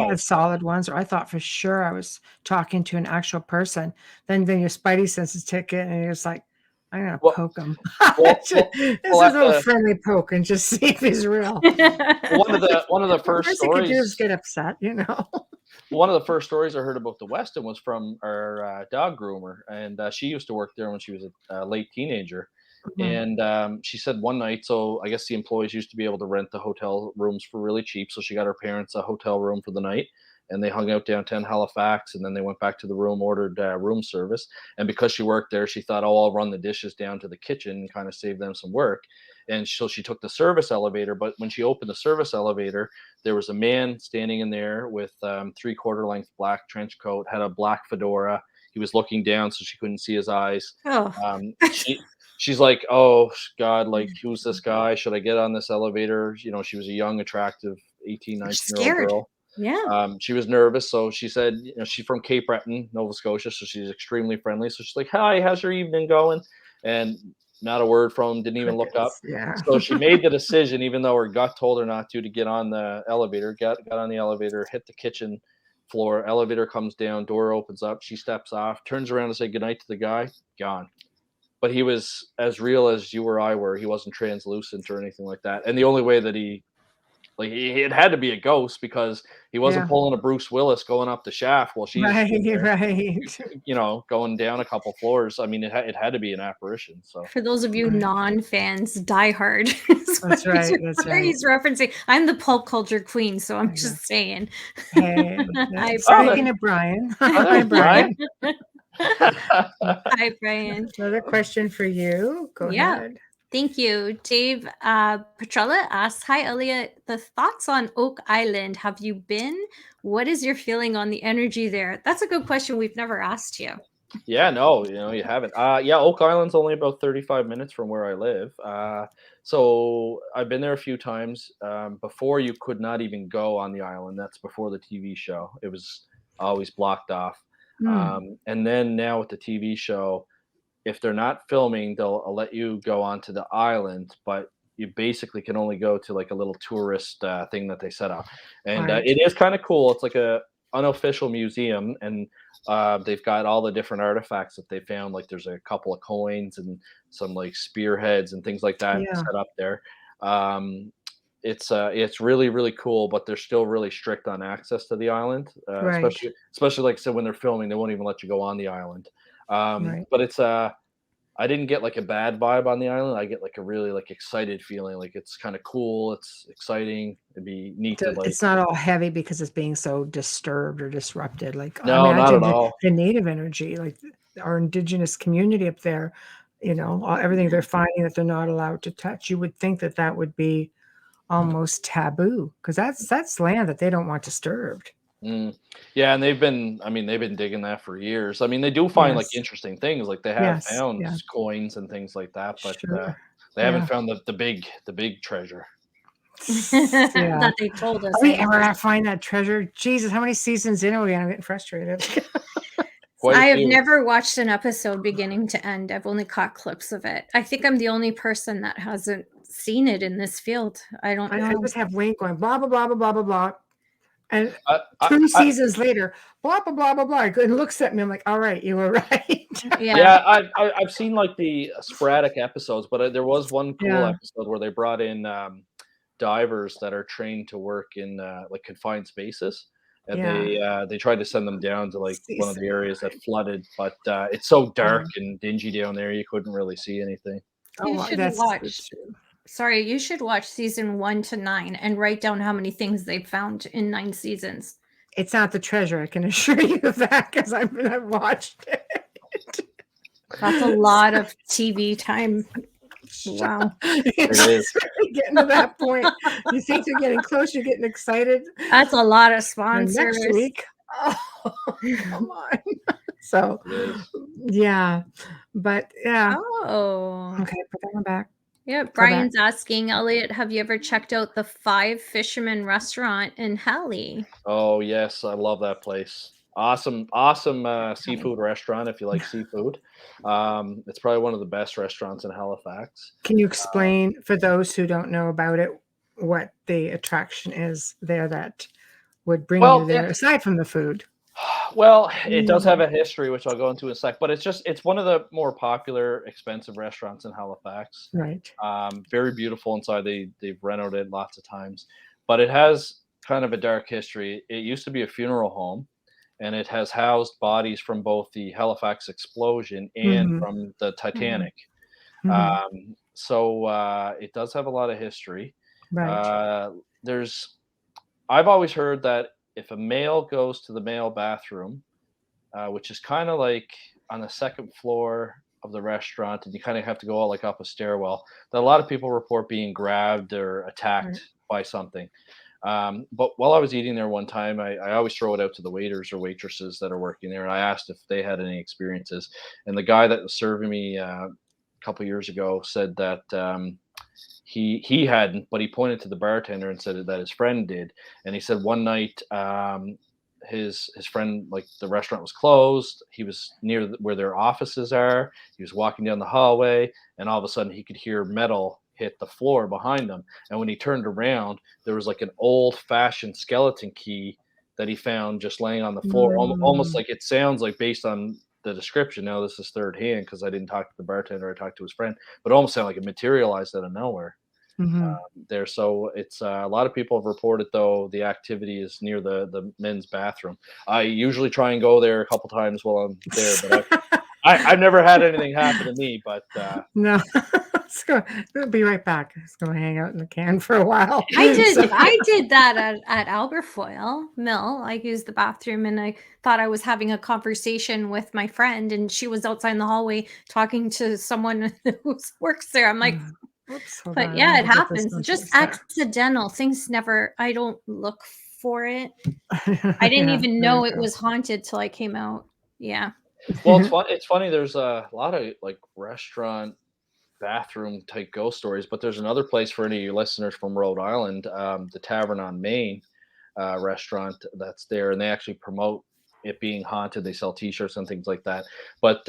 had solid ones, or I thought for sure I was talking to an actual person. Then your spidey senses tick it, and you're just like, I'm gonna poke him. This is a little friendly poke and just see if he's real. One of the first stories. You could do is get upset, one of the first stories I heard about the Westin was from our dog groomer, and she used to work there when she was a late teenager. Mhm. And she said one night, so I guess the employees used to be able to rent the hotel rooms for really cheap. So she got her parents a hotel room for the night, and they hung out downtown Halifax. And then they went back to the room, ordered room service. And because she worked there, she thought, oh, I'll run the dishes down to the kitchen and kind of save them some work. And so she took the service elevator. But when she opened the service elevator, there was a man standing in there with 3/4 length black trench coat, had a black fedora. He was looking down, so she couldn't see his eyes. Oh, She's like, oh God, like, who's this guy? Should I get on this elevator? You know, she was a young, attractive 18, you're 19-year-old scared. girl. Yeah. She was nervous, so she said, you know, she's from Cape Breton, Nova Scotia, so she's extremely friendly. So she's like, hi, how's your evening going? And not a word from him, didn't even look up. Crickets. Yeah. So she made the decision, even though her gut told her not to get on the elevator. Got on the elevator, hit the kitchen floor. Elevator comes down, door opens up. She steps off, turns around to say goodnight to the guy, gone. But he was as real as you or I were. He wasn't translucent or anything like that. And the only way that it had to be a ghost, because he wasn't Yeah. pulling a Bruce Willis going up the shaft while she's Right. in there, Right. you know, going down a couple floors. I mean, it had to be an apparition. So For those of you Right. non-fans, Die Hard is That's what right. That's right. he's referencing. I'm the pulp culture queen, so I'm Yeah. just saying. Hey. Hi, Speaking of Brian. Oh, Hi, there's Brian. Hi, Brian. Another question for you. Go Yeah. ahead. Thank you. Dave Petrella asks, hi, Elliott. The thoughts on Oak Island. Have you been? What is your feeling on the energy there? That's a good question. We've never asked you. Yeah, no, you know, you haven't. Yeah, Oak Island's only about 35 minutes from where I live. So I've been there a few times. Before, you could not even go on the island. That's before the TV show. It was always blocked off. And then now with the TV show, if they're not filming, they'll let you go onto the island, but you basically can only go to like a little tourist thing that they set up. And Right. it is kind of cool. It's like a unofficial museum, and they've got all the different artifacts that they found. Like there's a couple of coins and some like spearheads and things like that Yeah. set up there. It's really really cool, but they're still really strict on access to the island, Right. especially like I said, when they're filming, they won't even let you go on the island. Right. But it's I didn't get like a bad vibe on the island. I get like a really like excited feeling. Like it's kind of cool. It's exciting. It'd be neat to like. It's not all heavy because it's being so disturbed or disrupted. Like No, not imagine at all. the native energy, like our indigenous community up there, you know, everything they're finding that they're not allowed to touch. You would think that that would be almost taboo, because that's land that they don't want disturbed. Yeah, and they've been digging that for years. I mean, they do find like Yes. interesting things. Like they have Yes. found Yeah. coins and things like that, but Sure. they Yeah. haven't found the big treasure. Yeah. That they told us. Are we ever gonna find that treasure? Jesus, how many seasons in are we? I'm getting frustrated. Quite a I have few. never watched an episode beginning to end. I've only caught clips of it. I think I'm the only person that hasn't seen it in this field. I don't I know. just have Wayne going blah blah blah blah blah blah blah, and I, 2 I, seasons later, blah blah blah blah blah. And looks at me. I'm like, all right, you were right. Yeah. Yeah, I've seen like the sporadic episodes, but there was one cool Yeah. episode where they brought in divers that are trained to work in like confined spaces, and Yeah. they tried to send them down to like one of the areas that Season. flooded, but it's so dark and dingy down there, you couldn't really see anything. You Oh, should that's watch. true. Sorry, you should watch season 1 to 9 and write down how many things they've found in 9 seasons. It's not the treasure, I can assure you of that, because I've watched it. That's a lot of TV time. Wow. It's is. really getting to that point. You think you're getting close, you're getting excited. That's a lot of And sponsors. next week, oh, come on. So, It is. yeah, but yeah. Oh. Okay, put that one back. Yeah, Brian's asking, Elliott, have you ever checked out the Five Fishermen restaurant in Halley? Oh yes, I love that place. Awesome seafood restaurant if you like seafood. It's probably one of the best restaurants in Halifax. Can you explain, for those who don't know about it, what the attraction is there that would bring you there, aside from the food? Well, it does have a history, which I'll go into in a sec, but it's one of the more popular, expensive restaurants in Halifax. Right. Very beautiful inside. They've renovated lots of times, but it has kind of a dark history. It used to be a funeral home, and it has housed bodies from both the Halifax explosion and Mm-hmm. from the Mm-hmm. Titanic. Mm-hmm. It does have a lot of history. Right. There's I've always heard that if a male goes to the male bathroom, which is kind of like on the second floor of the restaurant, and you kind of have to go like up a stairwell, that a lot of people report being grabbed or attacked Right. by something. But while I was eating there one time, I always throw it out to the waiters or waitresses that are working there, and I asked if they had any experiences. And the guy that was serving me a couple years ago said that he hadn't, but he pointed to the bartender and said that his friend did. And he said one night his friend, like, the restaurant was closed. He was near where their offices are. He was walking down the hallway, and all of a sudden he could hear metal hit the floor behind him. And when he turned around, there was like an old-fashioned skeleton key that he found just laying on the floor, almost Mm. like, it sounds like, based on the description. Now this is third hand because I didn't talk to the bartender, I talked to his friend, but it almost sounded like it materialized out of nowhere Mm-hmm. there. So it's a lot of people have reported, though, the activity is near the men's bathroom. I usually try and go there a couple times while I'm there, but I've never had anything happen to me. But No. Let's go. We'll be right back. Let's go hang out in the can for a while. I So- did that at Alberfoyle Mill. I used the bathroom, and I thought I was having a conversation with my friend, and she was outside in the hallway talking to someone who works there. I'm like, Oops, hold but on, yeah, let it me get this happens. one Just fixed there. accidental things. Never. I don't look for it. I didn't Yeah, even there know we it go. was haunted till I came out. Yeah. well, it's funny. There's a lot of like restaurant bathroom type ghost stories, but there's another place for any of your listeners from Rhode Island, the Tavern on Main restaurant that's there, and they actually promote it being haunted. They sell T-shirts and things like that. But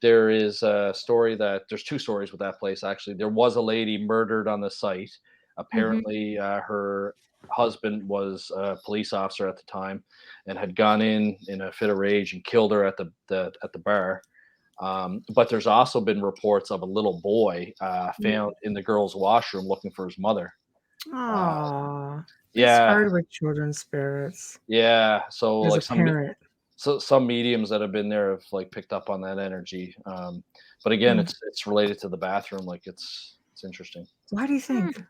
there is a story that there's two stories with that place. Actually, there was a lady murdered on the site. Apparently, her husband was a police officer at the time and had gone in a fit of rage and killed her at the bar. But there's also been reports of a little boy found in the girls' washroom looking for his mother. Aw, it's Yeah, hard with children's spirits yeah. So as a like parent. some mediums that have been there have like picked up on that energy. But again, Mm. it's related to the bathroom. Like it's interesting. Why do you think?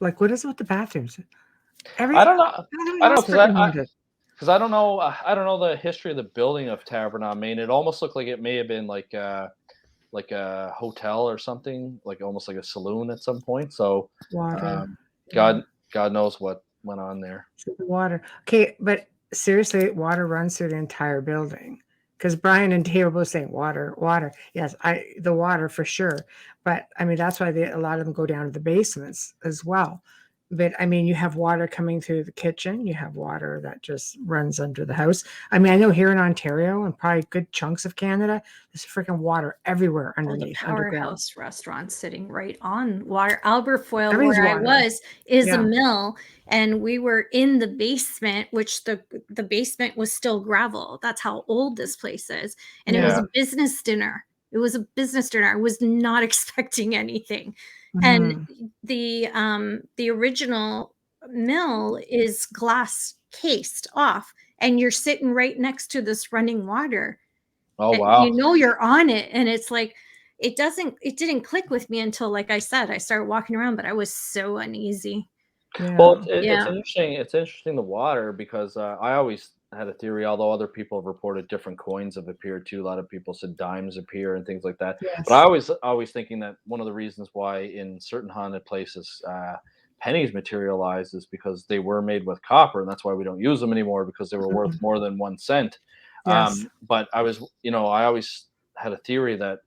Like, what is it with the bathrooms? I don't know. I don't know because I don't know the history of the building of Tavern on Main. It almost looked like it may have been like a hotel or something, like almost like a saloon at some point. So Water. God knows what went on there. Water. Okay, but seriously, water runs through the entire building. Because Brian and Dave were both saying water, water. Yes, the water for sure. But I mean, that's why a lot of them go down to the basements as well. But I mean, you have water coming through the kitchen. You have water that just runs under the house. I mean, I know here in Ontario and probably good chunks of Canada, there's freaking water everywhere Well, the underneath, underground. Powerhouse restaurant sitting right on water. Alberfoyle, Everything's where I water. was, is Yeah. a mill, and we were in the basement, which the basement was still gravel. That's how old this place is, and it was Yeah. a business dinner. It was a business dinner. I was not expecting anything, Mhm. and the original mill is glass cased off, and you're sitting right next to this running water. Oh And wow. you know you're on it, and it's like it didn't click with me until, like I said, I started walking around, but I was so uneasy. Well, Yeah. it's Yeah. interesting. It's interesting the water because I always had a theory. Although other people have reported different coins have appeared too. A lot of people said dimes appear and things like that. But I Yes. always thinking that one of the reasons why in certain haunted places pennies materialize is because they were made with copper, and that's why we don't use them anymore because they were worth more than 1 cent. Yes. But I always had a theory that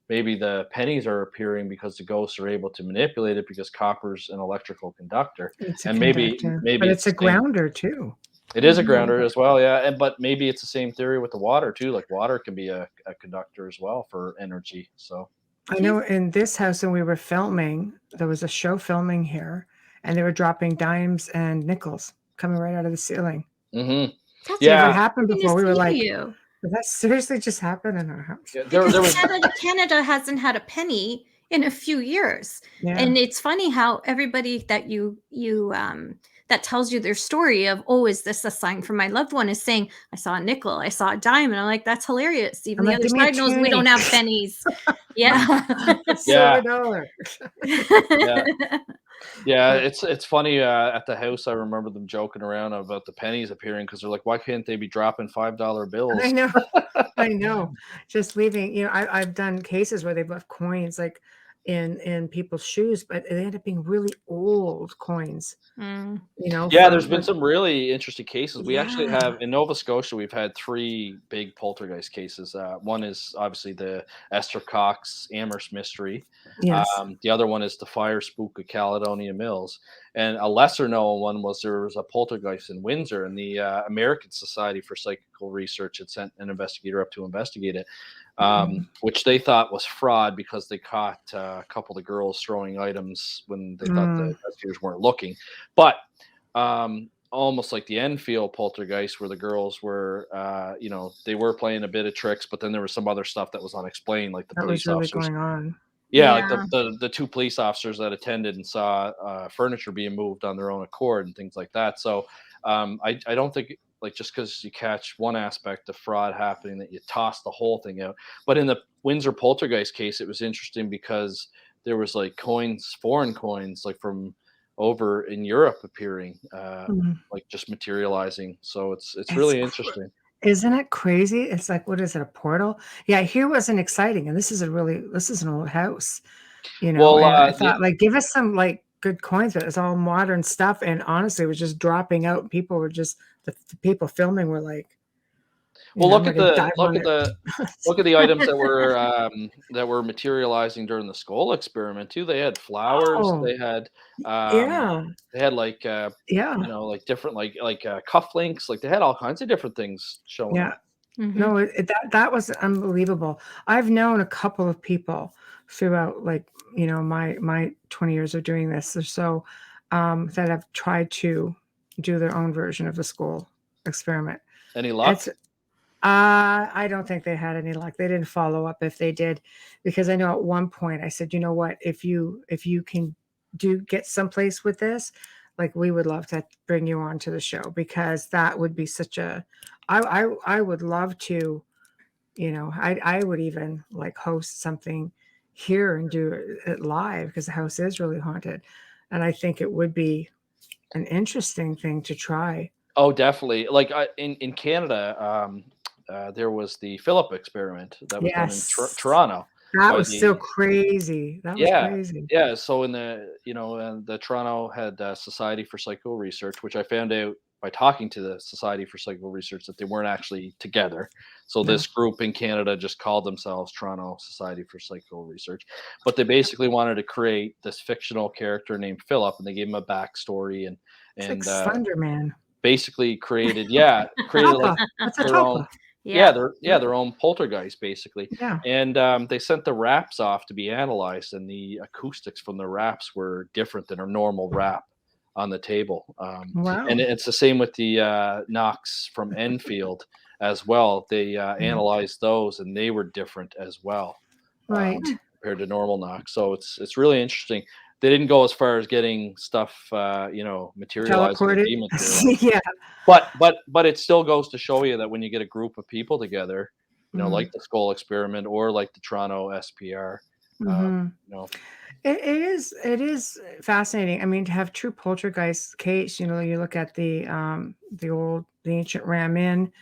maybe the pennies are appearing because the ghosts are able to manipulate it because copper's an electrical conductor, It's a and maybe conductor, maybe but it's it's a the same. grounder too. It is a Mhm. grounder as well, yeah. And but maybe it's the same theory with the water too. Like water can be a conductor as well for energy. So I know in this house when we were filming, there was a show filming here, and they were dropping dimes and nickels coming right out of the ceiling. mhm. That's Never Yeah, happened happening before. We were to like, you. did that seriously just happen in our house? yeah, there Because was Canada hasn't had a penny in a few years. Yeah. And it's funny how everybody that you that tells you their story of, oh, is this a sign from my loved one? Is saying, I saw a nickel, I saw a dime. And I'm like, that's hilarious. Even the other side knows we don't have pennies. Yeah. Silver dollar. Yeah, it's funny. At the house, I remember them joking around about the pennies appearing because they're like, why can't they be dropping $5 bills? I know. Just leaving, I've done cases where they've left coins like in people's shoes, but they end up being really old coins. Yeah, there's been some really interesting cases. We actually have in Nova Scotia, we've had 3 big poltergeist cases. One is obviously the Esther Cox Amherst mystery. Yes. The other one is the fire spook of Caledonia Mills. And a lesser known one was there was a poltergeist in Windsor, and the American Society for Psychical Research had sent an investigator up to investigate it, which they thought was fraud because they caught a couple of the girls throwing items when they thought the investigators weren't looking. But almost like the Enfield poltergeist, where the girls were, they were playing a bit of tricks, but then there was some other stuff that was unexplained, like the police officers going on. Yeah, like the 2 police officers that attended and saw furniture being moved on their own accord and things like that. So I don't think like just because you catch one aspect of fraud happening that you toss the whole thing out. But in the Windsor poltergeist case, it was interesting because there was like coins, foreign coins, like from over in Europe appearing, like just materializing. So it's really interesting. Isn't it crazy? It's like, what is it, a portal? Yeah, here wasn't exciting, and this is an old house, Well, and I thought, like, give us some like good coins, but it's all modern stuff, and honestly, it was just dropping out. People were just the people filming were like, well, look at the items that were materializing during the skull experiment too. They had flowers. They had they had like like different like cufflinks. Like they had all kinds of different things showing up. No, that was unbelievable. I've known a couple of people throughout, like, my 20 years of doing this or so, that have tried to do their own version of the skull experiment. Any luck? I don't think they had any luck. They didn't follow up if they did, because I know at one point I said, you know what, if you can get someplace with this, like, we would love to bring you on to the show, because that would be such a, I would love to, I would even like host something here and do it live, because the house is really haunted. And I think it would be an interesting thing to try. Oh, definitely. Like in Canada, there was the Philip experiment that was done in Toronto. That was so crazy. That was crazy. Yeah. So in the Toronto had Society for Psycho Research, which I found out by talking to the Society for Psycho Research that they weren't actually together. So this group in Canada just called themselves Toronto Society for Psycho Research, but they basically wanted to create this fictional character named Philip, and they gave him a backstory and like Slender Man. Basically created like their own. Their own poltergeist, basically. Yeah. And they sent the wraps off to be analyzed, and the acoustics from the wraps were different than a normal wrap on the table. Wow. And it's the same with the knocks from Enfield as well. They analyzed those, and they were different as well, right, compared to normal knocks. So it's really interesting. They didn't go as far as getting stuff, materializing. Yeah. But it still goes to show you that when you get a group of people together, like the skull experiment or like the Toronto SPR, it is fascinating. I mean, to have true poltergeist case, you look at the ancient Ram Inn,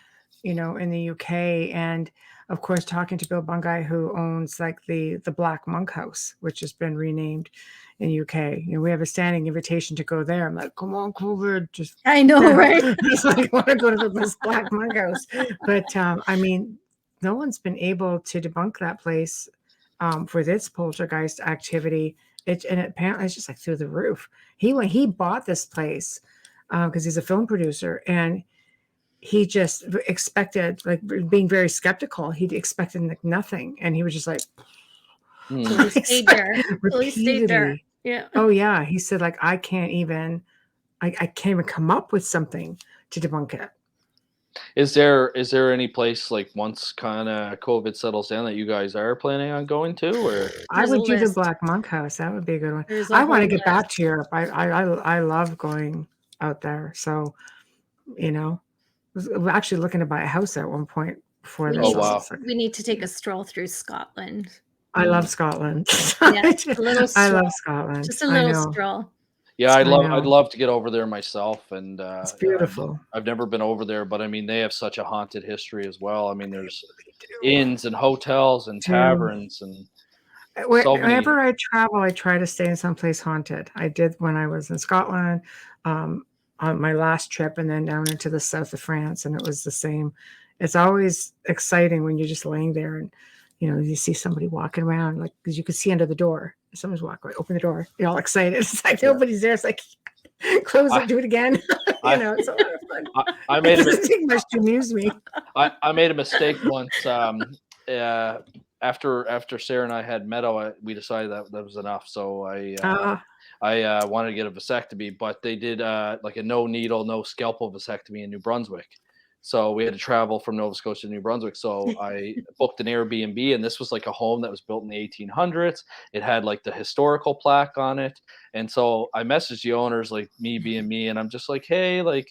in the UK, and of course, talking to Bill Bungay, who owns like the Black Monk House, which has been renamed in UK. We have a standing invitation to go there. I'm like, come on, COVID. Just I know, right? Just like, I want to go to this Black Monk House. But I mean, no one's been able to debunk that place for this poltergeist activity. Apparently it's just like through the roof. When he bought this place, because he's a film producer, and he just expected, like, being very skeptical. He expected like nothing, and he was just like, he stayed there. Yeah. Oh yeah. He said, like, I can't even come up with something to debunk it. Is there any place, like, once kind of COVID settles down, that you guys are planning on going to? Or I would do the Black Monk House. That would be a good one. I want to get back to Europe. I love going out there. So, we're actually looking to buy a house at one point before We this. need, wow. we need to take a stroll through Scotland. I love Scotland. Yeah, a little I stroll. love Scotland. Just a I little know. stroll. Yeah, I I'd know. love to get over there myself, and It's beautiful. I've never been over there, but I mean they have such a haunted history as well. I mean there's They do. inns and hotels and Too. taverns and so many. Whenever I travel, I try to stay in someplace haunted. I did when I was in Scotland, on my last trip, and then down into the south of France, and it was the same. It's always exciting when you're just laying there and you see somebody walking around, like, because you can see under the door. Someone's walking, open the door, you're all excited. It's like nobody's there. It's like close it, do it again. It's a lot of fun. I made it doesn't take much to amuse me. I made a mistake once. After Sarah and I had Meadow, we decided that was enough. So I wanted to get a vasectomy, but they did like a no needle, no scalpel vasectomy in New Brunswick. So we had to travel from Nova Scotia to New Brunswick. So I booked an Airbnb, and this was like a home that was built in the 1800s. It had like the historical plaque on it. And so I messaged the owners, like me being me, and I'm just like, hey, like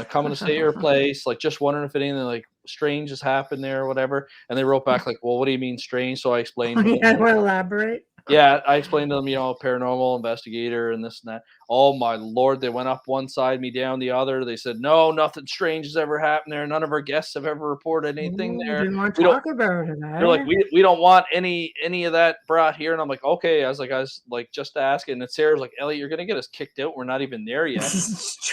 coming to stay at your place, like just wondering if anything like strange has happened there or whatever. And they wrote back like, well, what do you mean strange? So I explained. I will elaborate. Yeah, I explained to them, paranormal investigator and this and that. Oh my Lord, they went up one side, me down the other. They said, no, nothing strange has ever happened there. None of our guests have ever reported anything there. Didn't want to talk about it. They're like, we don't want any of that brought here. And I'm like, okay. I was like just asking. And Sarah's like, Elliott, you're gonna get us kicked out. We're not even there yet.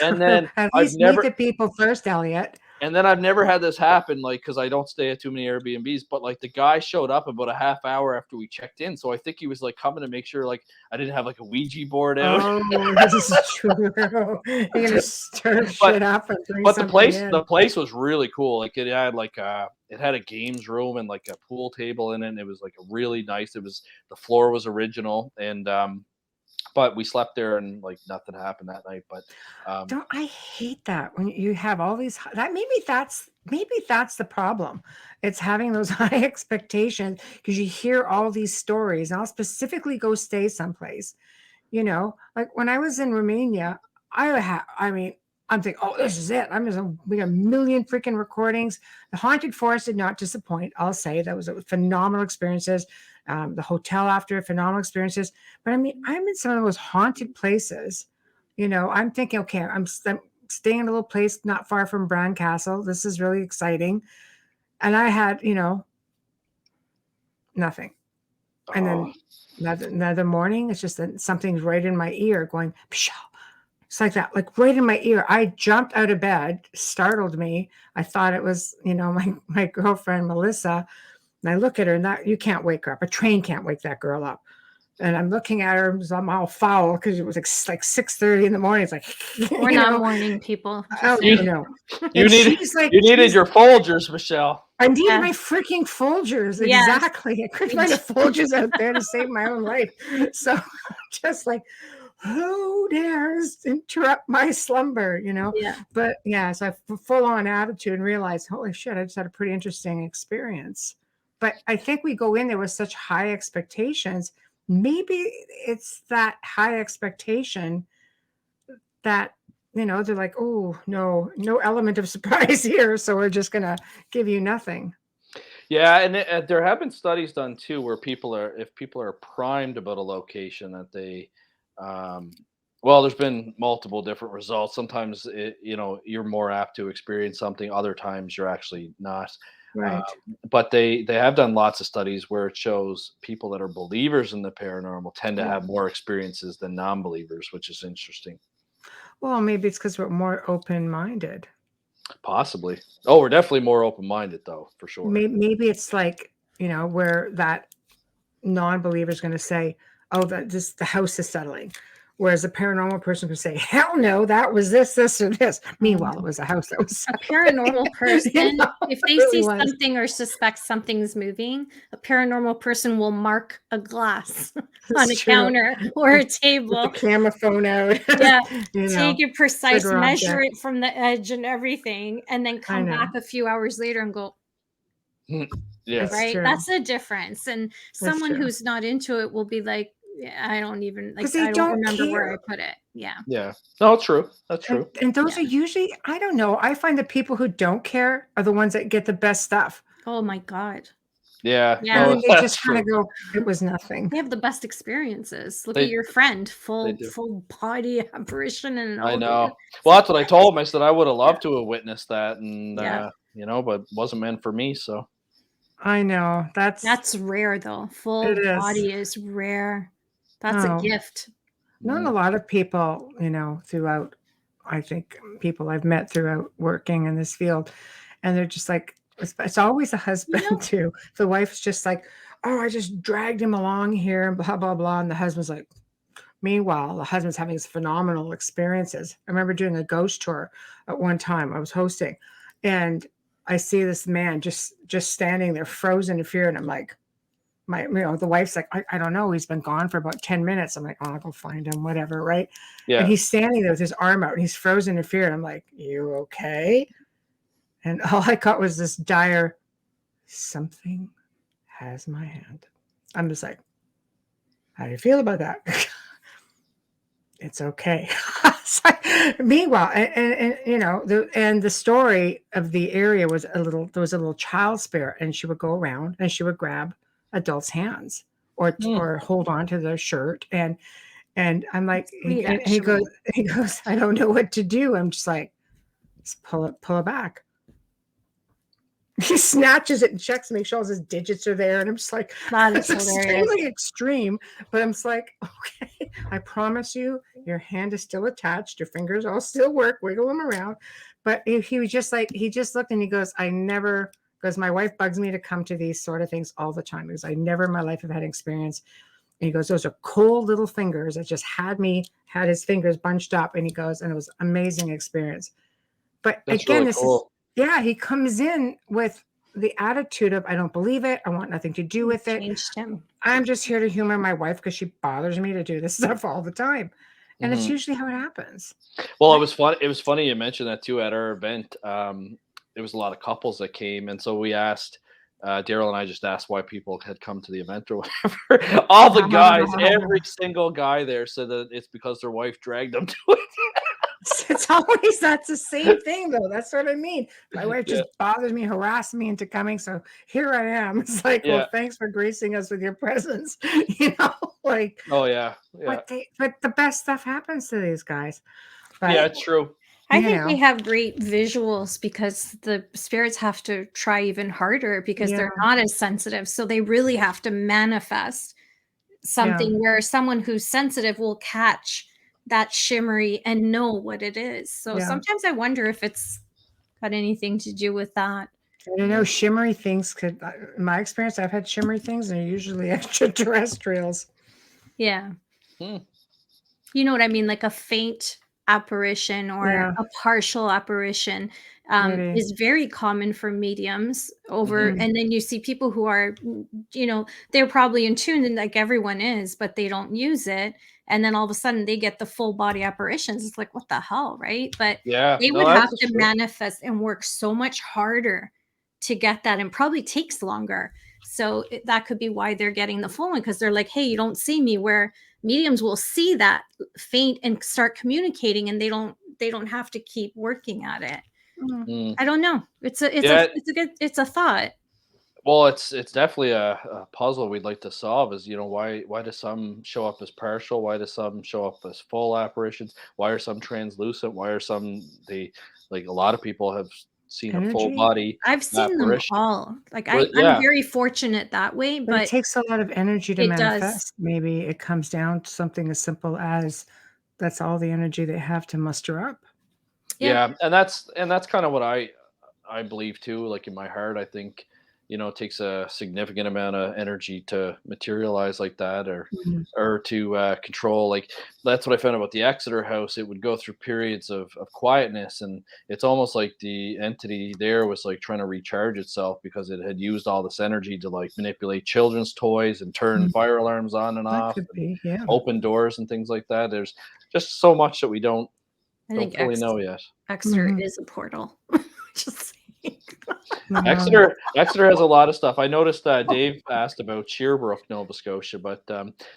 And then at least meet the people first, Elliott. And then I've never had this happen, like, because I don't stay at too many Airbnbs, but like the guy showed up about a half hour after we checked in. So I think he was like coming to make sure like I didn't have like a Ouija board out. Oh, this is true. You're gonna stir shit up and bring but something the place was really cool. Like it had like it had a games room and like a pool table in it. And it was like a really nice. The floor was original, and but we slept there and like nothing happened that night. But I hate that when you have all these maybe that's the problem. It's having those high expectations because you hear all these stories. And I'll specifically go stay someplace, like when I was in Romania, I'm thinking, oh, this is it. We got a million freaking recordings. The Haunted Forest did not disappoint. I'll say that was phenomenal experiences. The hotel after, phenomenal experiences. But I'm in some of the most haunted places. I'm thinking, okay, I'm staying in a little place not far from Bran Castle. This is really exciting. And I had, nothing. And then another morning, it's just that something's right in my ear going, pshaw. It's like that, like right in my ear. I jumped out of bed, startled me. I thought it was, my girlfriend, Melissa. And I look at her, and you can't wake her up. A train can't wake that girl up. And I'm looking at her, I'm all foul because it was like 6:30 in the morning. It's like, we're not morning people. You needed your Folgers, Michelle. I needed my freaking Folgers. Yes. Exactly. I couldn't find a Folgers out there to save my own life. So just like, who dares interrupt my slumber, Yeah. But yeah, so I full on attitude and realized, holy shit, I just had a pretty interesting experience. But I think we go in there with such high expectations. Maybe it's that high expectation that, they're like, oh, no element of surprise here. So we're just going to give you nothing. Yeah. And there have been studies done too, where if people are primed about a location that they, there's been multiple different results. Sometimes, you're more apt to experience something. Other times you're actually not. Right. But they have done lots of studies where it shows people that are believers in the paranormal tend to have more experiences than non-believers, which is interesting. Well, maybe it's because we're more open-minded. Possibly. Oh, we're definitely more open-minded, though, for sure. Maybe it's like, where that non-believer is going to say, oh, the house is settling. Whereas a paranormal person could say, hell no, that was this, or this. Meanwhile, it was a house that was a paranormal person. If they see something or suspect something's moving, a paranormal person will mark a glass on a counter or a table. With the camera phone out. Yeah. Take a precise measure it from the edge and everything, and then come back a few hours later and go, yeah. Right? That's the difference. And someone who's not into it will be like, I don't even like. 'Cause they I don't don't remember where care. I put it. Yeah. Yeah. No, true. That's And true. and those Yeah. are usually, I don't know, I find the people who don't care are the ones that get the best stuff. Oh my God. Yeah. And Yeah. No, then they that's just kinda true. go, "It was nothing." They have the best experiences. Look at They your friend, they full do. full body apparition and I all the. know. It's Well, like that's what I what? told him. I said I would have Yeah. loved to have witnessed that, and Yeah. but it wasn't meant for me. So I know, That's rare though. it Full is. body is rare. That's a Oh, gift. not a mm, lot of people, throughout, I think, people I've met throughout working in this field, and they're just like, it's always a You husband know, too. The wife's just like, "Oh, I just dragged him along here and blah, blah, blah," and the husband's like, meanwhile, the husband's having these phenomenal experiences. I remember doing a ghost tour at one time. I was hosting, and I see this man just standing there, frozen in fear, and I'm like, the wife's like, I don't know. He's been gone for about 10 minutes. I'm like, oh, I'll go find him, whatever, right? And yeah. he's standing there with his arm out, and he's frozen in fear. And I'm like, you okay? And all I got was this dire, something has my hand. I'm just like, how do you feel about that? It's okay. Meanwhile, the story of the area was there was a little child spirit, and she would go around and she would grab adults' hands Mm, or hold on to their shirt, and I'm like, sweet and he goes, actually. I don't know what to do. I'm just like, just pull it back. He snatches it and checks to make sure all his digits are there. And I'm just like, That it's is hilarious. extremely extreme. But I'm just like, okay, I promise you, your hand is still attached. Your fingers all still work. Wiggle them around. But if he was just like, he just looked and he goes, because my wife bugs me to come to these sort of things all the time. Because I never in my life have had experience. And he goes, those are cold little fingers that just had his fingers bunched up. And he goes, and it was amazing experience. But that's again, really cool. he comes in with the attitude of, I don't believe it. I want nothing to do with it. Changed him. I'm just here to humor my wife because she bothers me to do this stuff all the time. And it's Mhm. usually how it happens. Well, it was fun. It was funny you mentioned that too at our event. There was a lot of couples that came, and so we asked. Daryl and I just asked why people had come to the event or whatever. All the guys, every single guy there said that it's because their wife dragged them to it. That's the same thing though. That's what I mean. My wife Yeah, just bothers me, harasses me into coming. So here I am. It's like, well, yeah. thanks for gracing us with your presence. Like, Oh yeah, yeah, but the best stuff happens to these guys. yeah. But It's true. I think they have great visuals because the spirits have to try even harder because yeah, they're not as sensitive. So they really have to manifest yeah. something where someone who's sensitive will catch that shimmery and know what it is. So Yeah. sometimes I wonder if it's got anything to do with that. I don't know. Shimmery things in my experience, I've had shimmery things, and they're usually extraterrestrials. Yeah. Hmm. You know what I mean? Like a faint apparition or Yeah. a partial apparition Maybe. is very common for mediums over. Mhm. And then you see people who are, they're probably in tune and like everyone is, but they don't use it. And then all of a sudden they get the full body apparitions. It's like, what the hell, right? But Yeah. they No, would have that's to true. manifest and work so much harder to get that and probably takes longer. So that could be why they're getting the full one because they're like, hey, you don't see me, where mediums will see that faint and start communicating and they don't have to keep working at it. Mm. I don't know. It's Yeah. a thought. Well, it's definitely a puzzle we'd like to solve. Is why do some show up as partial? Why do some show up as full apparitions? Why are some translucent? Why are some like a lot of people have seen a full Energy. body I've seen them apparition? all. Like Well, I'm yeah, very fortunate that way, But it but takes a lot of energy to it does. manifest. Maybe it comes down to something as simple as that's all the energy they have to muster up. Yeah. yeah, and that's kind of what I believe too. Like in my heart, I think it takes a significant amount of energy to materialize like that, or Mhm. or to control. Like that's what I found about the Exeter house. It would go through periods of quietness, and it's almost like the entity there was like trying to recharge itself because it had used all this energy to like manipulate children's toys and turn Mm. fire alarms on and That off could and be, yeah. open doors and things like that. There's just so much that we don't I think fully know yet. Exeter Mhm. is a portal. Just Exeter has a lot of stuff. I noticed Dave asked about Sherbrooke, Nova Scotia, but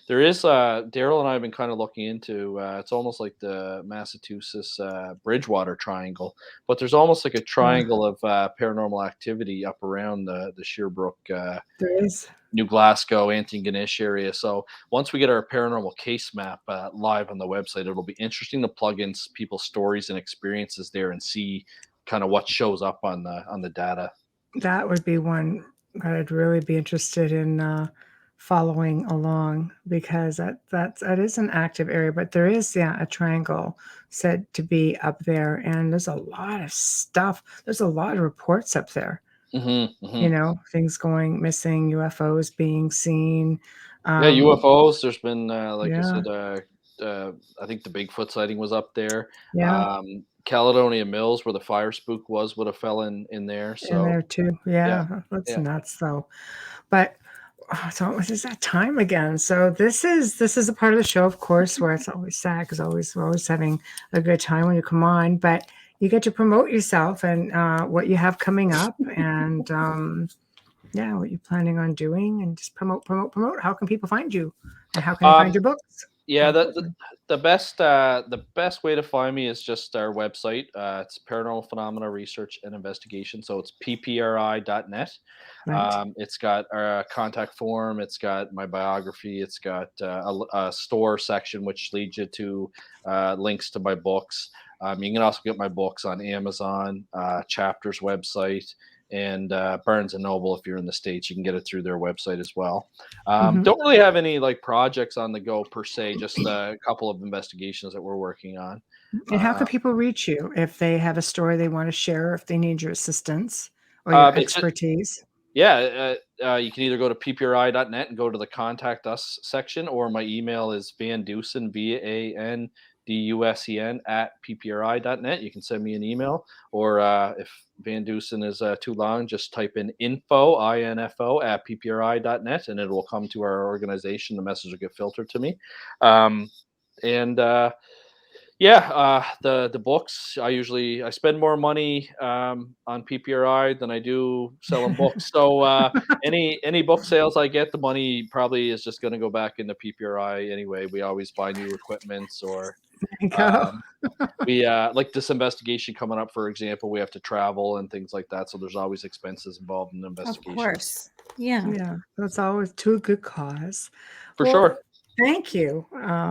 there is Daryl and I have been kind of looking into. It's almost like the Massachusetts Bridgewater Triangle, but there's almost like a triangle of paranormal activity up around the Sherbrooke, There is. New Glasgow, Antigonish area. So once we get our paranormal case map live on the website, it'll be interesting to plug in people's stories and experiences there and see kind of what shows up on the data. That would be one that I'd really be interested in following along, because that is an active area, but there is a triangle said to be up there, and there's a lot of stuff. There's a lot of reports up there. You know, things going missing, UFOs being seen. UFOs. There's been I said, I think the Bigfoot sighting was up there. Yeah. Caledonia Mills, where the fire spook was, would have fell in there. So in there too. That's nuts though. But so this is that time again. So this is a part of the show, of course, where it's always sad because we're always having a good time when you come on, but you get to promote yourself and what you have coming up, and what you're planning on doing, and just promote. How can people find you, and how can they find your books? Yeah, the best way to find me is just our website. It's Paranormal Phenomena Research and Investigation. So it's ppri.net. Right. It's got our contact form. It's got my biography. It's got a store section which leads you to links to my books. You can also get my books on Amazon, Chapter's website, and Barnes and Noble. If you're in the States, you can get it through their website as well. Don't really have any like projects on the go per se, just a couple of investigations that we're working on. And how can people reach you if they have a story they want to share, if they need your assistance or your expertise? You can either go to ppri.net and go to the contact us section, or my email is Van Dusen, VANDUSEN @ppri.net. You can send me an email, or if Van Dusen is too long, just type in info @ppri.net, and it will come to our organization. The message will get filtered to me. The books, I spend more money on PPRI than I do selling books. So any book sales I get, the money probably is just going to go back into PPRI anyway. We always buy new equipments, or we like this investigation coming up, for example, we have to travel and things like that. So there's always expenses involved in the investigation. Of course. Yeah. That's always to a good cause. For sure. Thank you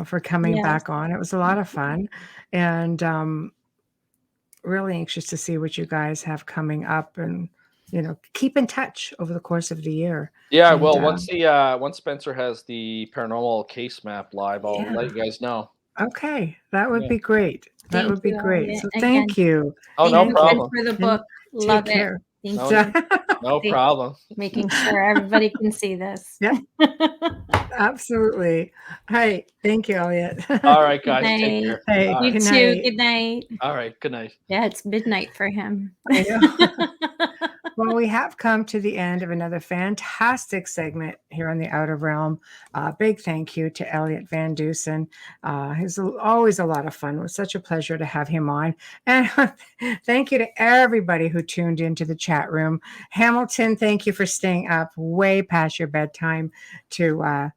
for coming back on. It was a lot of fun, and really anxious to see what you guys have coming up, and keep in touch over the course of the year. Yeah, well, once Spencer has the paranormal case map live, I'll let you guys know. Okay, that would be great. That would be great. So Again, thank you. Oh, no problem. For the book, love it. Care. Thank you. No problem. Making sure everybody can see this. Yeah, absolutely. Hey, thank you, Elliott. All right, guys. Take care. Hey, you good too. night. Good night. All right. Good night. Yeah, it's midnight for him. Well, we have come to the end of another fantastic segment here on the Outer Realm. Big thank you to Elliott Van Dusen. He's always a lot of fun. It was such a pleasure to have him on. And thank you to everybody who tuned into the chat room. Hamilton, thank you for staying up way past your bedtime to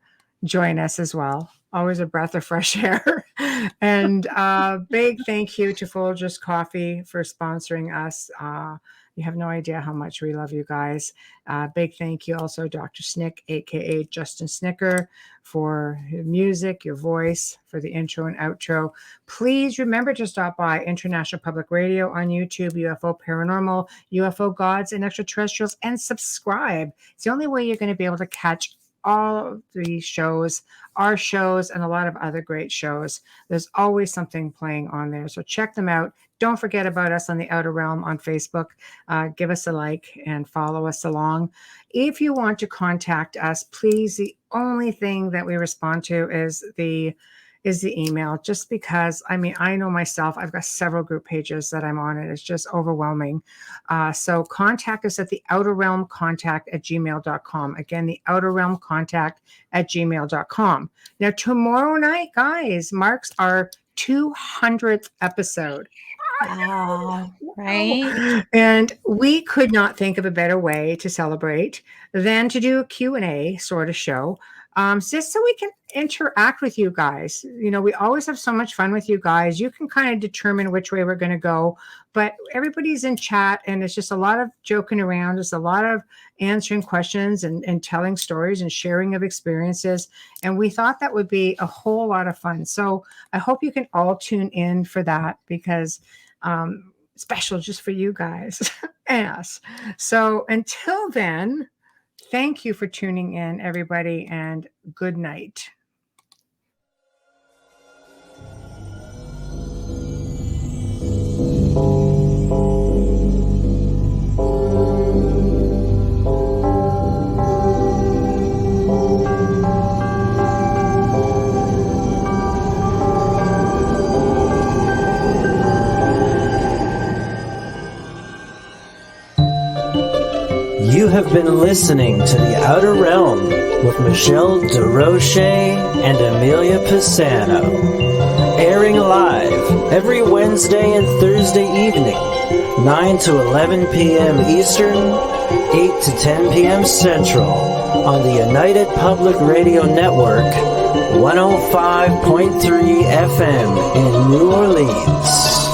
join us as well. Always a breath of fresh air. And big thank you to Folgers Coffee for sponsoring us. You have no idea how much we love you guys. Big thank you also, Dr. Snick, aka Justin Snicker, for your music, your voice, for the intro and outro. Please remember to stop by International Public Radio on YouTube, UFO Paranormal, UFO Gods and Extraterrestrials, and subscribe. It's the only way you're going to be able to catch all of the shows, our shows, and a lot of other great shows. There's always something playing on there. So check them out. Don't forget about us on the Outer Realm on Facebook. Give us a like and follow us along. If you want to contact us, please, the only thing that we respond to is the email, just because, I know myself, I've got several group pages that I'm on, and it's just overwhelming. So contact us at the outerrealmcontact@gmail.com. Again, the outerrealmcontact@gmail.com. Now, tomorrow night, guys, marks our 200th episode. Wow. Right. And we could not think of a better way to celebrate than to do a Q&A sort of show, just so we can interact with you guys. You know, we always have so much fun with you guys. You can kind of determine which way we're going to go, but everybody's in chat, and it's just a lot of joking around. It's a lot of answering questions and telling stories and sharing of experiences. And we thought that would be a whole lot of fun. So I hope you can all tune in for that, because special just for you guys and us. So until then, thank you for tuning in, everybody, and good night. You have been listening to The Outer Realm with Michelle DeRoche and Amelia Pisano, airing live every Wednesday and Thursday evening, 9 to 11 p.m. Eastern, 8 to 10 p.m. Central, on the United Public Radio Network, 105.3 FM in New Orleans.